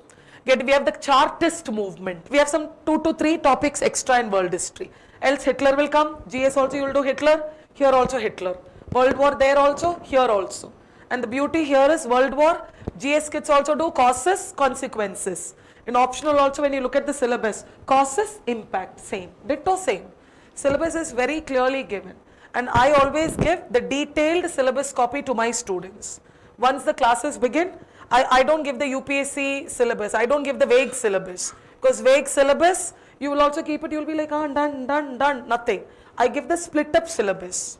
A: We have the Chartist movement. We have some 2 to 3 topics extra in world history. Else Hitler will come. GS also you will do Hitler. Here also Hitler. World War there also. Here also. And the beauty here is World War. GS kids also do causes, consequences. In optional also when you look at the syllabus, causes, impact, same. Ditto same. Syllabus is very clearly given. And I always give the detailed syllabus copy to my students. Once the classes begin, I don't give the UPSC syllabus. I don't give the vague syllabus. Because vague syllabus, you will also keep it, you will be like, done, nothing. I give the split up syllabus.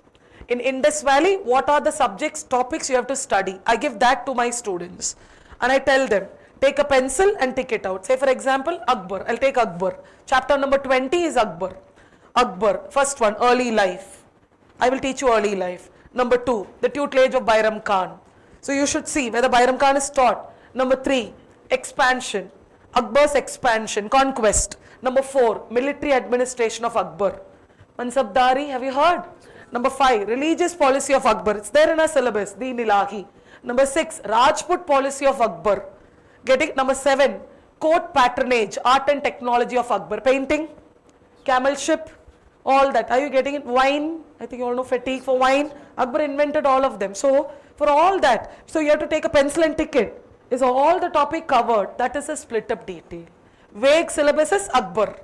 A: In Indus Valley, what are the subjects, topics you have to study? I give that to my students. And I tell them, Take a pencil and tick it out. Say for example, Akbar. I'll take Akbar. Chapter number 20 is Akbar. Akbar, first one, early life. I will teach you early life. Number 2, the tutelage of Bairam Khan. So you should see whether Bairam Khan is taught. Number 3, expansion. Akbar's expansion, conquest. Number 4, military administration of Akbar. Mansabdari, have you heard? Number 5, religious policy of Akbar. It's there in our syllabus, Deen Ilahi. Number 6, Rajput policy of Akbar. Getting number 7, court patronage, art and technology of Akbar. Painting, camel ship, all that. Are you getting it? Wine, I think you all know fatigue for wine. Akbar invented all of them. So for all that, so you have to take a pencil and tick it. Is all the topic covered? That is a split up detail. Vague syllabus is Akbar.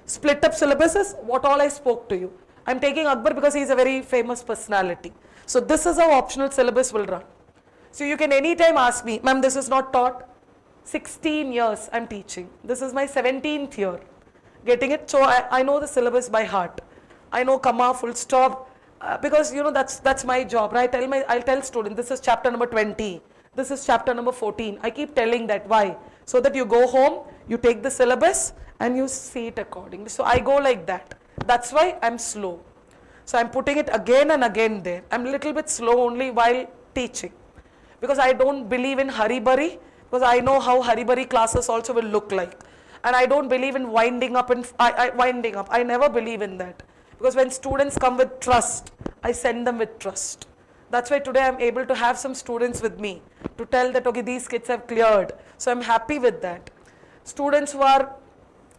A: Split up syllabus is what all I spoke to you. I'm taking Akbar because he is a very famous personality. So this is how optional syllabus will run. So you can anytime ask me, ma'am, this is not taught. 16 years I'm teaching. This is my 17th year. Getting it? So I know the syllabus by heart. I know comma, full stop, because you know that's my job, right? I'll tell students, this is chapter number 20. This is chapter number 14. I keep telling that. Why? So that you go home, you take the syllabus and you see it accordingly. So I go like that. That's why I'm slow. So I'm putting it again and again there. I'm a little bit slow only while teaching. Because I don't believe in hurry-burry. Because I know how hurry-burry classes also will look like. And I don't believe in winding up. I never believe in that. Because when students come with trust, I send them with trust. That's why today I'm able to have some students with me to tell that, okay, these kids have cleared. So I'm happy with that. Students who are,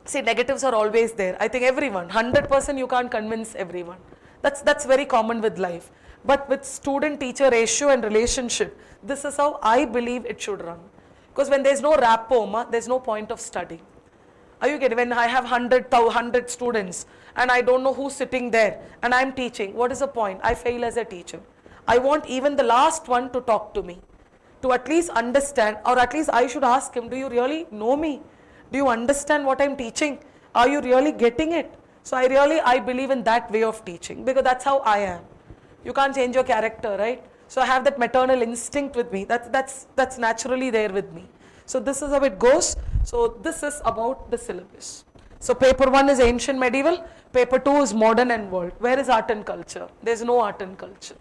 A: see, negatives are always there. I think everyone, 100% you can't convince everyone. That's very common with life. But with student-teacher ratio and relationship, this is how I believe it should run. Because when there's no rapport, there's no point of studying. Are you getting? When I have 100 students and I don't know who's sitting there and I'm teaching, what is the point? I fail as a teacher. I want even the last one to talk to me, to at least understand, or at least I should ask him, do you really know me? Do you understand what I'm teaching? Are you really getting it? So I believe in that way of teaching, because that's how I am. You can't change your character, right? So I have that maternal instinct with me. That's naturally there with me. So this is how it goes. So this is about the syllabus. So paper 1 is ancient medieval, paper 2 is modern and world. Where is art and culture? There's no art and culture.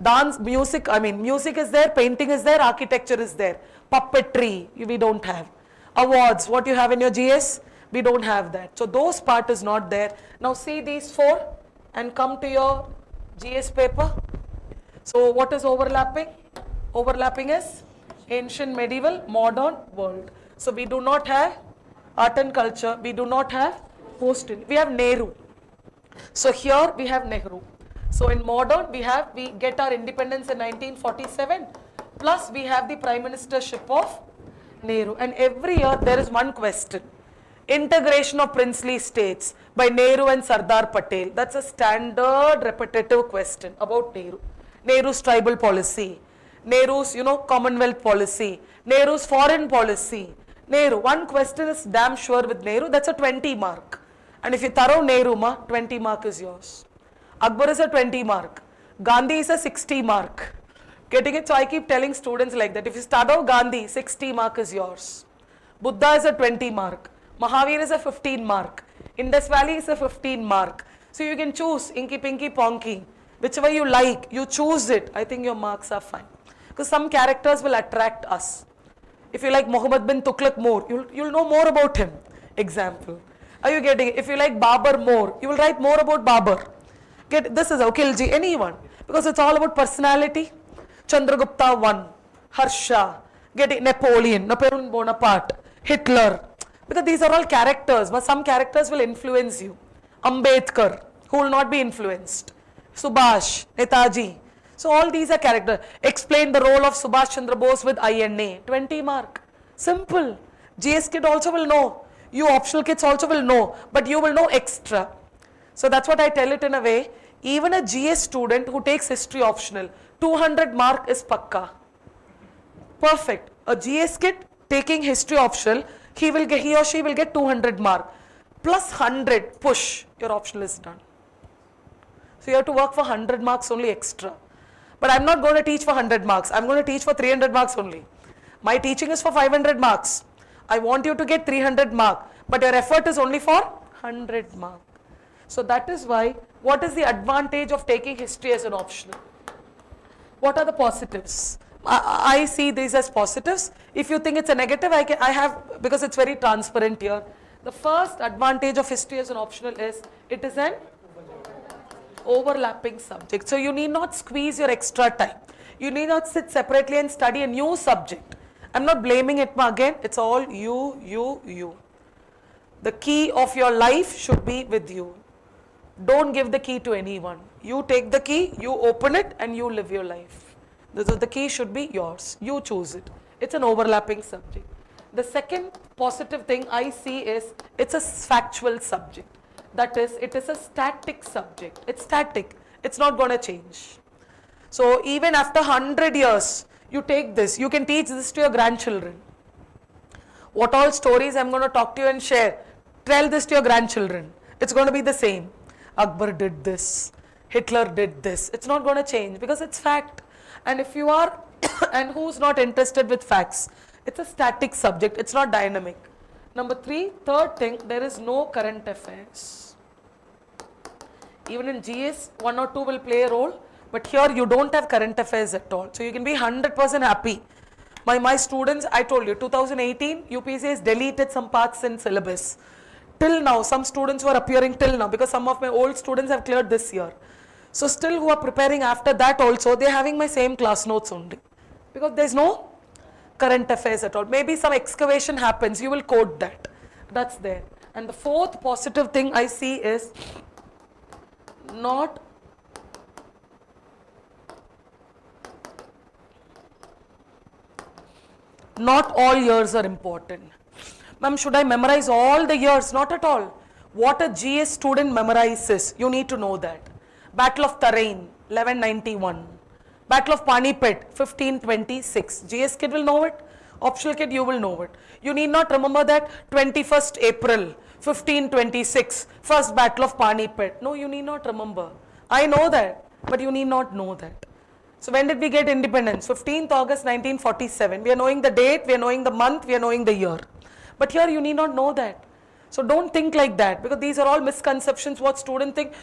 A: Dance, music, music is there, painting is there, architecture is there. Puppetry, we don't have. Awards, what you have in your GS, we don't have that. So those part is not there. Now see these 4 and come to your GS paper. So what is overlapping? Overlapping is ancient, medieval, modern, world. So we do not have art and culture, we do not have post-in, we have Nehru. So here we have Nehru. So in modern we get our independence in 1947, plus we have the prime ministership of Nehru, and every year there is one question. Integration of princely states by Nehru and Sardar Patel. That's a standard repetitive question about Nehru. Nehru's tribal policy, Nehru's Commonwealth policy, Nehru's foreign policy. Nehru, one question is damn sure with Nehru, that's a 20 mark. And if you thorough Nehru, 20 mark is yours. Akbar is a 20 mark. Gandhi is a 60 mark. Getting it? So I keep telling students like that. If you start out Gandhi, 60 mark is yours. Buddha is a 20 mark. Mahavir is a 15 mark. Indus Valley is a 15 mark. So you can choose Inky Pinky Ponky. Whichever you like, you choose it. I think your marks are fine. Because some characters will attract us. If you like Muhammad bin Tughlaq more, you'll know more about him. Example. Are you getting it? If you like Babur more, you will write more about Babur. This is Khilji, anyone, because it's all about personality. Chandragupta 1, Harsha, Napoleon Bonaparte, Hitler, because these are all characters, but some characters will influence you. Ambedkar, who will not be influenced. Subhash, Netaji. So all these are characters. Explain the role of Subhash Chandra Bose with INA, 20 mark. Simple. GS kid also will know. You optional kids also will know, but you will know extra. So that's what I tell it in a way. Even a GS student who takes history optional, 200 mark is pakka. Perfect. A GS kid taking history optional, he or she will get 200 mark. Plus 100, push, your optional is done. So you have to work for 100 marks only extra. But I'm not going to teach for 100 marks. I'm going to teach for 300 marks only. My teaching is for 500 marks. I want you to get 300 mark, but your effort is only for 100 mark. So that is why, what is the advantage of taking history as an optional? What are the positives? I see these as positives. If you think it's a negative, I have, because it's very transparent here. The first advantage of history as an optional is, it is an overlapping subject. So you need not squeeze your extra time. You need not sit separately and study a new subject. I'm not blaming it again. It's all you. The key of your life should be with you. Don't give the key to anyone. You take the key, you open it, and you live your life. The key should be yours. You choose it. It's an overlapping subject. The second positive thing I see is, it's a factual subject. That is, it is a static subject. It's static. It's not going to change. So even after 100 years, you take this. You can teach this to your grandchildren. What all stories I'm going to talk to you and share, tell this to your grandchildren. It's going to be the same. Akbar did this. Hitler did this. It's not going to change because it's fact. And if you are, and who's not interested with facts, it's a static subject. It's not dynamic. Number three, third thing, there is no current affairs. Even in GS, 1 or 2 will play a role, but here you don't have current affairs at all. So you can be 100% happy. My students, I told you, 2018, UPSC has deleted some parts in syllabus. Till now, some students who are appearing till now, because some of my old students have cleared this year. So still who are preparing after that also, they're having my same class notes only. Because there's no current affairs at all. Maybe some excavation happens, you will quote that. That's there. And the fourth positive thing I see is, not all years are important. Ma'am, should I memorize all the years? Not at all. What a GS student memorizes, you need to know that. Battle of Tarain, 1191. Battle of Panipat, 1526. GS kid will know it. Optional kid, you will know it. You need not remember that 21st April, 1526, first Battle of Panipat. No, you need not remember. I know that, but you need not know that. So when did we get independence? 15th August 1947. We are knowing the date, we are knowing the month, we are knowing the year. But here you need not know that. So don't think like that, because these are all misconceptions what students think.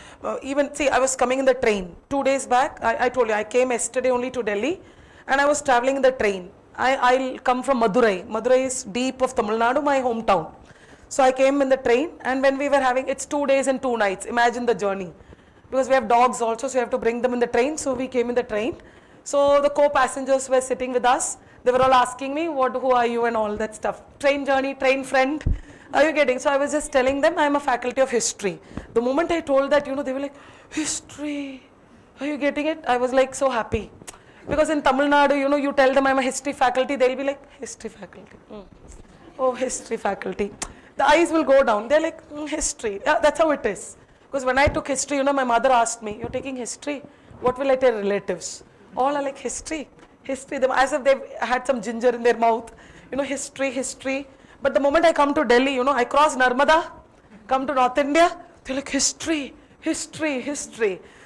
A: Even, see, I was coming in the train 2 days back. I told you, I came yesterday only to Delhi and I was traveling in the train. I come from Madurai. Madurai is deep of Tamil Nadu, my hometown. So I came in the train, and when we were having, it's 2 days and 2 nights. Imagine the journey. Because we have dogs also, so we have to bring them in the train. So we came in the train. So the co-passengers were sitting with us. They were all asking me, who are you and all that stuff. Train journey, train friend. Are you getting? So I was just telling them I'm a faculty of history. The moment I told that, they were like, history. Are you getting it? I was like so happy. Because in Tamil Nadu, you tell them I'm a history faculty, they'll be like, history faculty. Oh, history faculty. The eyes will go down. They're like, history. Yeah, that's how it is. Because when I took history, my mother asked me, you're taking history? What will I tell relatives? All are like, history. History. As if they've had some ginger in their mouth. History. But the moment I come to Delhi, I cross Narmada, come to North India, they're like, history.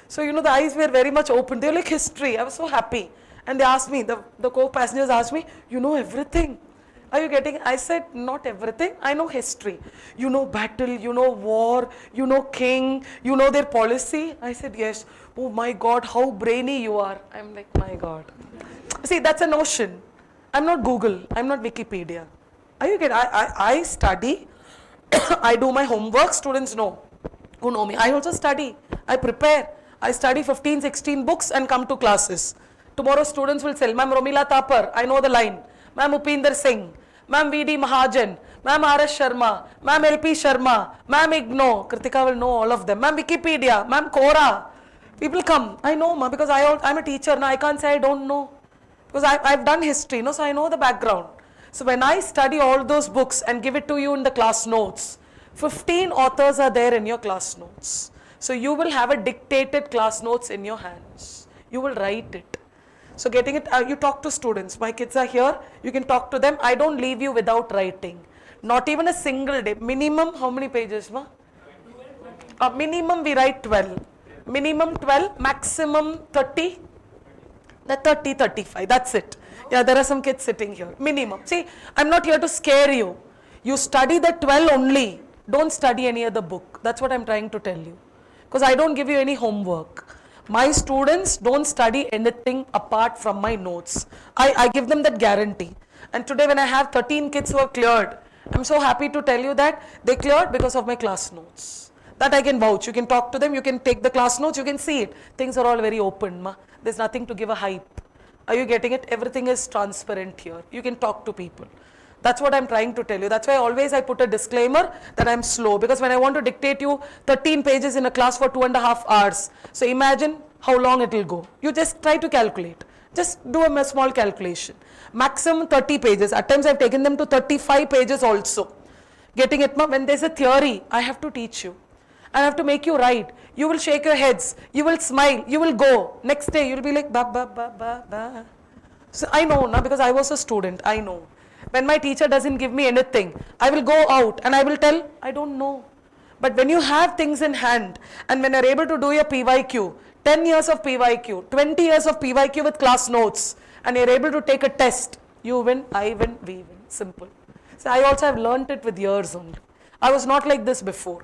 A: So, the eyes were very much open. They're like, history. I was so happy. And they asked me, the co-passengers asked me, you know everything. Are you getting? I said, not everything. I know history. You know battle, you know war, you know king, you know their policy. I said, yes. Oh my God, how brainy you are. I'm like, my God. See, that's a notion. I'm not Google. I'm not Wikipedia. Are you getting? I study. I do my homework. Students know who know me. I also study. I prepare. I study 15, 16 books and come to classes. Tomorrow students will say, Ma'am Romila Thapar, I know the line. Ma'am Upinder Singh, Ma'am V.D. Mahajan, Ma'am R.S. Sharma, Ma'am L.P. Sharma, Ma'am Igno. Kritika will know all of them. Ma'am Wikipedia, Ma'am Quora. People come. I know, ma, because I'm a teacher. Now I can't say I don't know. Because I've done history, so I know the background. So when I study all those books and give it to you in the class notes, 15 authors are there in your class notes. So you will have a dictated class notes in your hands. You will write it. So getting it, you talk to students. My kids are here. You can talk to them. I don't leave you without writing. Not even a single day. Minimum, how many pages, ma? Minimum we write 12. Minimum 12, maximum 30. 30, 35. That's it. Yeah, there are some kids sitting here, minimum. See, I'm not here to scare you. You study the 12 only. Don't study any other book. That's what I'm trying to tell you. Because I don't give you any homework. My students don't study anything apart from my notes. I give them that guarantee. And today when I have 13 kids who have cleared, I'm so happy to tell you that they cleared because of my class notes. That I can vouch. You can talk to them, you can take the class notes, you can see it. Things are all very open. Ma. There's nothing to give a hype. Are you getting it? Everything is transparent here. You can talk to people. That's what I'm trying to tell you. That's why I put a disclaimer that I'm slow, because when I want to dictate you 13 pages in a class for 2.5 hours, so imagine how long it will go. You just try to calculate. Just do a small calculation. Maximum 30 pages. At times I've taken them to 35 pages also. Getting it? When there's a theory, I have to teach you. I have to make you write. You will shake your heads. You will smile. You will go. Next day you'll be like ba ba ba ba ba. So I know now, because I was a student. I know. When my teacher doesn't give me anything, I will go out and I will tell, I don't know. But when you have things in hand, and when you're able to do your PYQ, 10 years of PYQ, 20 years of PYQ with class notes, and you're able to take a test, you win, I win, we win. Simple. So I also have learnt it with years only. I was not like this before.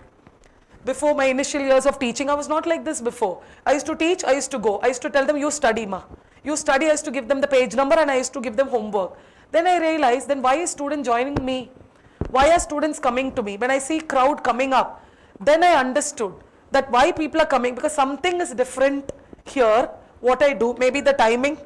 A: Before my initial years of teaching, I was not like this before. I used to teach, I used to go. I used to tell them, you study, ma. You study, I used to give them the page number and I used to give them homework. Then I realized, then why is student joining me? Why are students coming to me? When I see crowd coming up, then I understood that why people are coming, because something is different here, what I do, maybe the timing,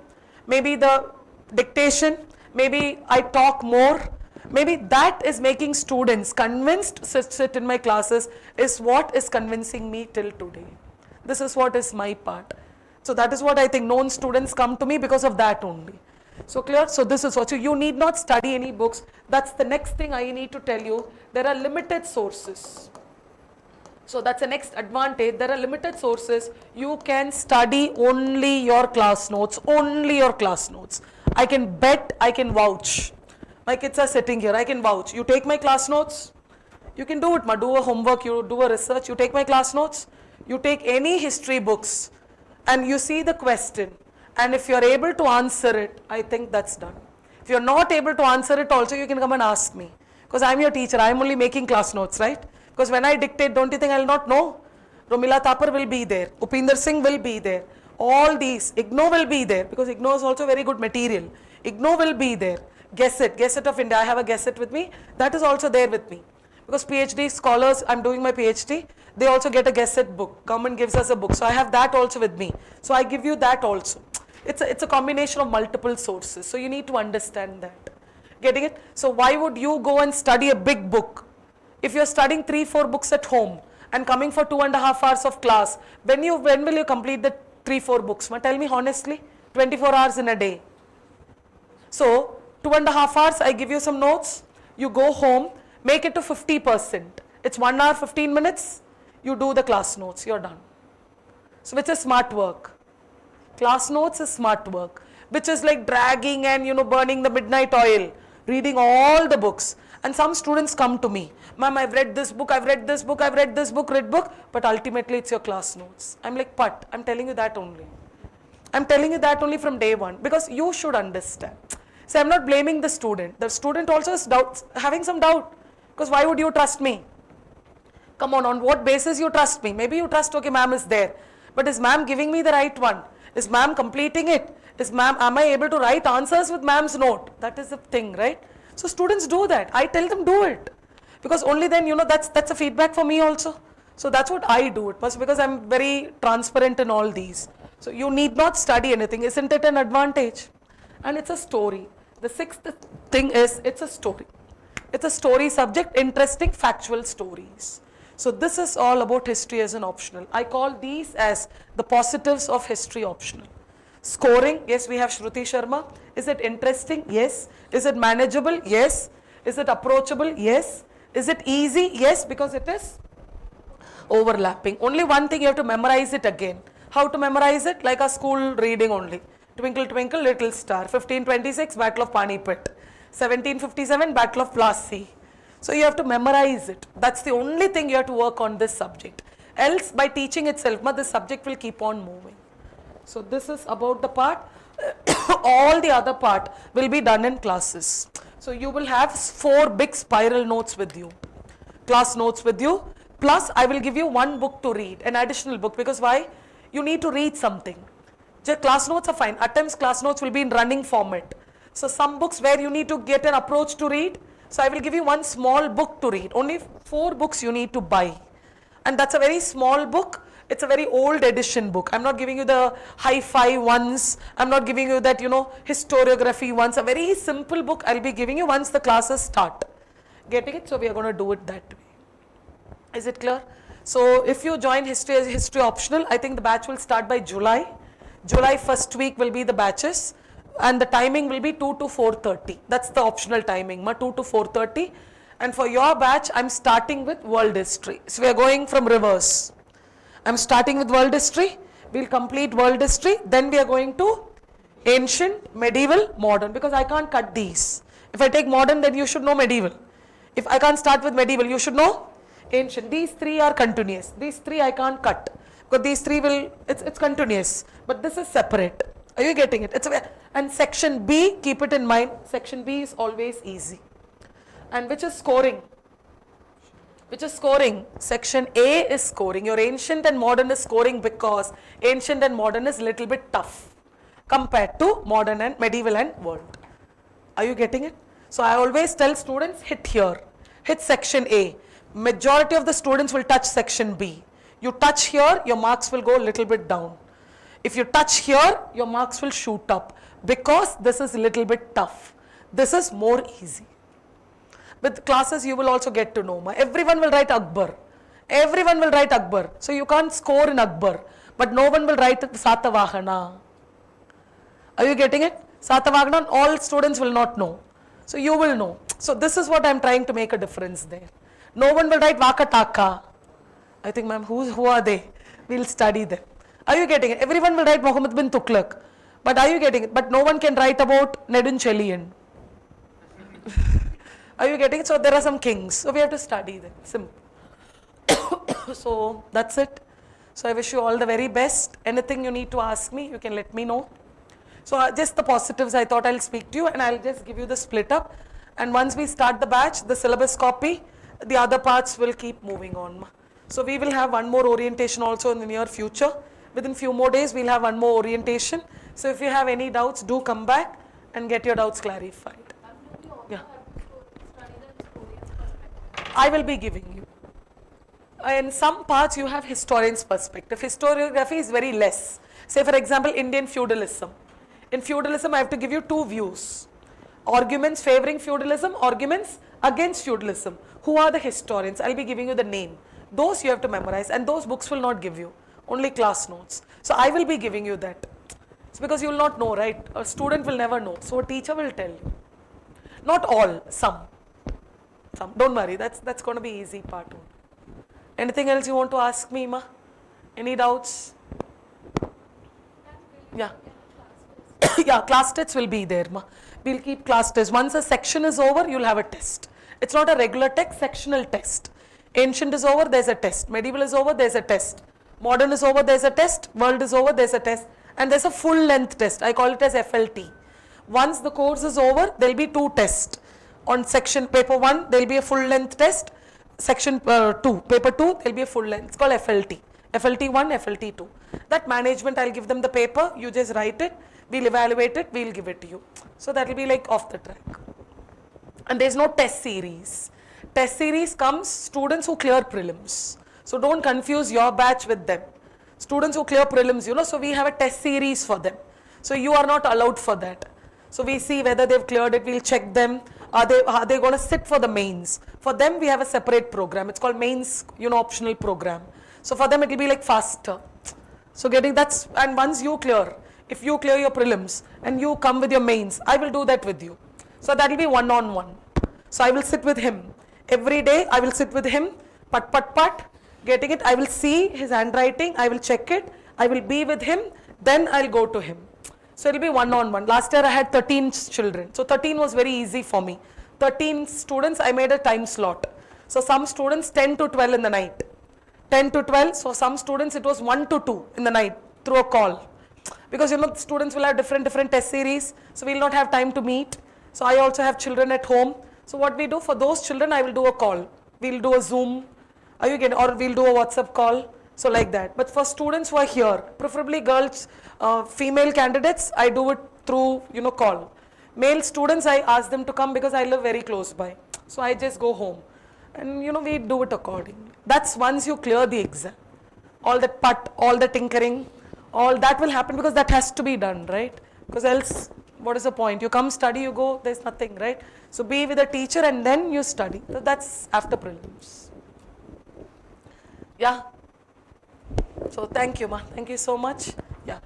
A: maybe the dictation, maybe I talk more, maybe that is making students convinced to sit in my classes, is what is convincing me till today. This is what is my part. So that is what I think, known students come to me because of that only. So clear? So this is what, so you need not study any books. That's the next thing I need to tell you. There are limited sources. So that's the next advantage. There are limited sources. You can study only your class notes, only your class notes. I can bet, I can vouch. My kids are sitting here, I can vouch. You take my class notes, you can do it, ma. Do a homework, you do a research, you take my class notes, you take any history books and you see the question. And if you're able to answer it, I think that's done. If you're not able to answer it also, you can come and ask me. Because I'm your teacher, I'm only making class notes, right? Because when I dictate, don't you think I'll not know? Romila Thapar will be there, Upinder Singh will be there, all these, IGNO will be there, because IGNO is also very good material. IGNO will be there, Gazette of India, I have a Gazette with me, that is also there with me. Because PhD scholars, I'm doing my PhD, they also get a Gazette book, government gives us a book, so I have that also with me. So I give you that also. It's a combination of multiple sources, so you need to understand that. Getting it? So why would you go and study a big book? If you're studying 3-4 books at home and coming for 2.5 hours of class, when will you complete the 3-4 books? Tell me honestly, 24 hours in a day. So 2.5 hours, I give you some notes, you go home, make it to 50%. It's 1 hour, 15 minutes, you do the class notes, you're done. So which is smart work? Class notes is smart work, which is like dragging and burning the midnight oil, reading all the books. And some students come to me, ma'am, I've read this book, I've read this book, I've read this book, but ultimately it's your class notes. I'm like, but I'm telling you that only. I'm telling you that only from day one, because you should understand. So I'm not blaming the student. The student also is having some doubt, because why would you trust me? Come on what basis you trust me? Maybe you trust, okay, ma'am is there, but is ma'am giving me the right one? Is ma'am completing it? Am I able to write answers with ma'am's note? That is the thing, right? So students do that. I tell them do it, because only then, that's a feedback for me also. So that's what I do. It must, because I'm very transparent in all these. So you need not study anything. Isn't it an advantage? And it's a story. The sixth thing is, it's a story. It's a story subject, interesting factual stories. So this is all about history as an optional. I call these as the positives of history optional. Scoring, yes, we have Shruti Sharma. Is it interesting? Yes. Is it manageable? Yes. Is it approachable? Yes. Is it easy? Yes, because it is overlapping. Only one thing, you have to memorize it again. How to memorize it? Like a school reading only. Twinkle, twinkle, little star. 1526, Battle of Panipat. 1757, Battle of Plassey. So you have to memorize it. That's the only thing you have to work on this subject. Else, by teaching itself, this subject will keep on moving. So this is about the part all the other part will be done in classes. So you will have 4 big spiral notes with you, class notes with you, plus I will give you one book to read, an additional book, because why? You need to read something. Just class notes are fine. At times class notes will be in running format. So some books where you need to get an approach to read, so I will give you one small book to read. Only 4 books you need to buy. And that's a very small book. It's a very old edition book. I'm not giving you the hi-fi ones. I'm not giving you that, historiography ones. A very simple book I'll be giving you once the classes start. Getting it? So we are going to do it that way. Is it clear? So if you join history as history optional, I think the batch will start by July. July first week will be the batches. And the timing will be 2 to 4:30. That's the optional timing, 2 to 4:30. And for your batch, I'm starting with world history. So we are going from reverse. I'm starting with world history. We'll complete world history. Then we are going to ancient, medieval, modern. Because I can't cut these. If I take modern, then you should know medieval. If I can't start with medieval, you should know ancient. These 3 are continuous. These 3 I can't cut. Because these 3 will, it's continuous. But this is separate. Are you getting it? And section B, keep it in mind. Section B is always easy. And which is scoring? Which is scoring? Section A is scoring. Your ancient and modern is scoring because ancient and modern is little bit tough compared to modern and medieval and world. Are you getting it? So I always tell students, hit here. Hit section A. Majority of the students will touch section B. You touch here, your marks will go a little bit down. If you touch here, your marks will shoot up because this is a little bit tough. This is more easy. With classes, you will also get to know. Everyone will write Akbar. Everyone will write Akbar. So you can't score in Akbar. But no one will write Satavahana. Are you getting it? Satavahana, all students will not know. So you will know. So this is what I'm trying to make a difference there. No one will write Vakataka. I think, ma'am, who are they? We'll study them. Are you getting it? Everyone will write Muhammad bin Tughlaq. But are you getting it? But no one can write about Nedunchelian. Are you getting it? So there are some kings. So we have to study them. Simple. So that's it. So I wish you all the very best. Anything you need to ask me, you can let me know. So just the positives, I thought I'll speak to you and I'll just give you the split up. And once we start the batch, the syllabus copy, the other parts will keep moving on. So we will have one more orientation also in the near future. Within few more days, we'll have one more orientation. So if you have any doubts, do come back and get your doubts clarified. Yeah. I will be giving you. In some parts, you have historian's perspective. Historiography is very less. Say, for example, Indian feudalism. In feudalism, I have to give you 2 views. Arguments favoring feudalism, arguments against feudalism. Who are the historians? I'll be giving you the name. Those you have to memorize, and those books will not give you. Only class notes. So I will be giving you that. It's because you will not know, right? A student will never know. So a teacher will tell you. Not all, some. Don't worry, that's going to be easy part 1. Anything else you want to ask me, Ma? Any doubts? Yeah. Yeah, class tests will be there, Ma. We'll keep class tests. Once a section is over, you'll have a test. It's not a regular text, sectional test. Ancient is over, there's a test. Medieval is over, there's a test. Modern is over, there's a test. World is over, there's a test. And there's a full length test. I call it as FLT. Once the course is over, there'll be 2 tests. On section paper 1, there'll be a full length test. Section 2, paper 2, there'll be a full length. It's called FLT. FLT 1, FLT 2. That management, I'll give them the paper. You just write it. We'll evaluate it. We'll give it to you. So that will be like off the track. And there's no test series. Test series comes students who clear prelims. So don't confuse your batch with them. Students who clear prelims, so we have a test series for them. So you are not allowed for that. So we see whether they've cleared it, we'll check them. Are they going to sit for the mains? For them, we have a separate program. It's called mains, optional program. So for them, it will be like faster. So and once you clear, if you clear your prelims and you come with your mains, I will do that with you. So that will be one-on-one. So I will sit with him. Every day, I will sit with him, pat, getting it. I will see his handwriting, I will check it, I will be with him, then I'll go to him. So it will be one-on-one. Last year I had 13 children. So 13 was very easy for me. 13 students, I made a time slot. So some students 10 to 12 in the night. 10 to 12, so some students it was 1 to 2 in the night through a call. because students will have different test series, so we'll not have time to meet. So I also have children at home. So what we do for those children, I will do a call. We'll do a Zoom, are you getting, or we'll do a WhatsApp call. So like that. But for students who are here, preferably girls, female candidates, I do it through call. Male students, I ask them to come because I live very close by. So I just go home, and we do it accordingly. That's once you clear the exam. All that all the tinkering, all that will happen because that has to be done, right? Because else, what is the point? You come study, you go, there's nothing, right? So be with a teacher and then you study. So that's after prelims. Yeah. So thank you, ma. Thank you so much. Yeah.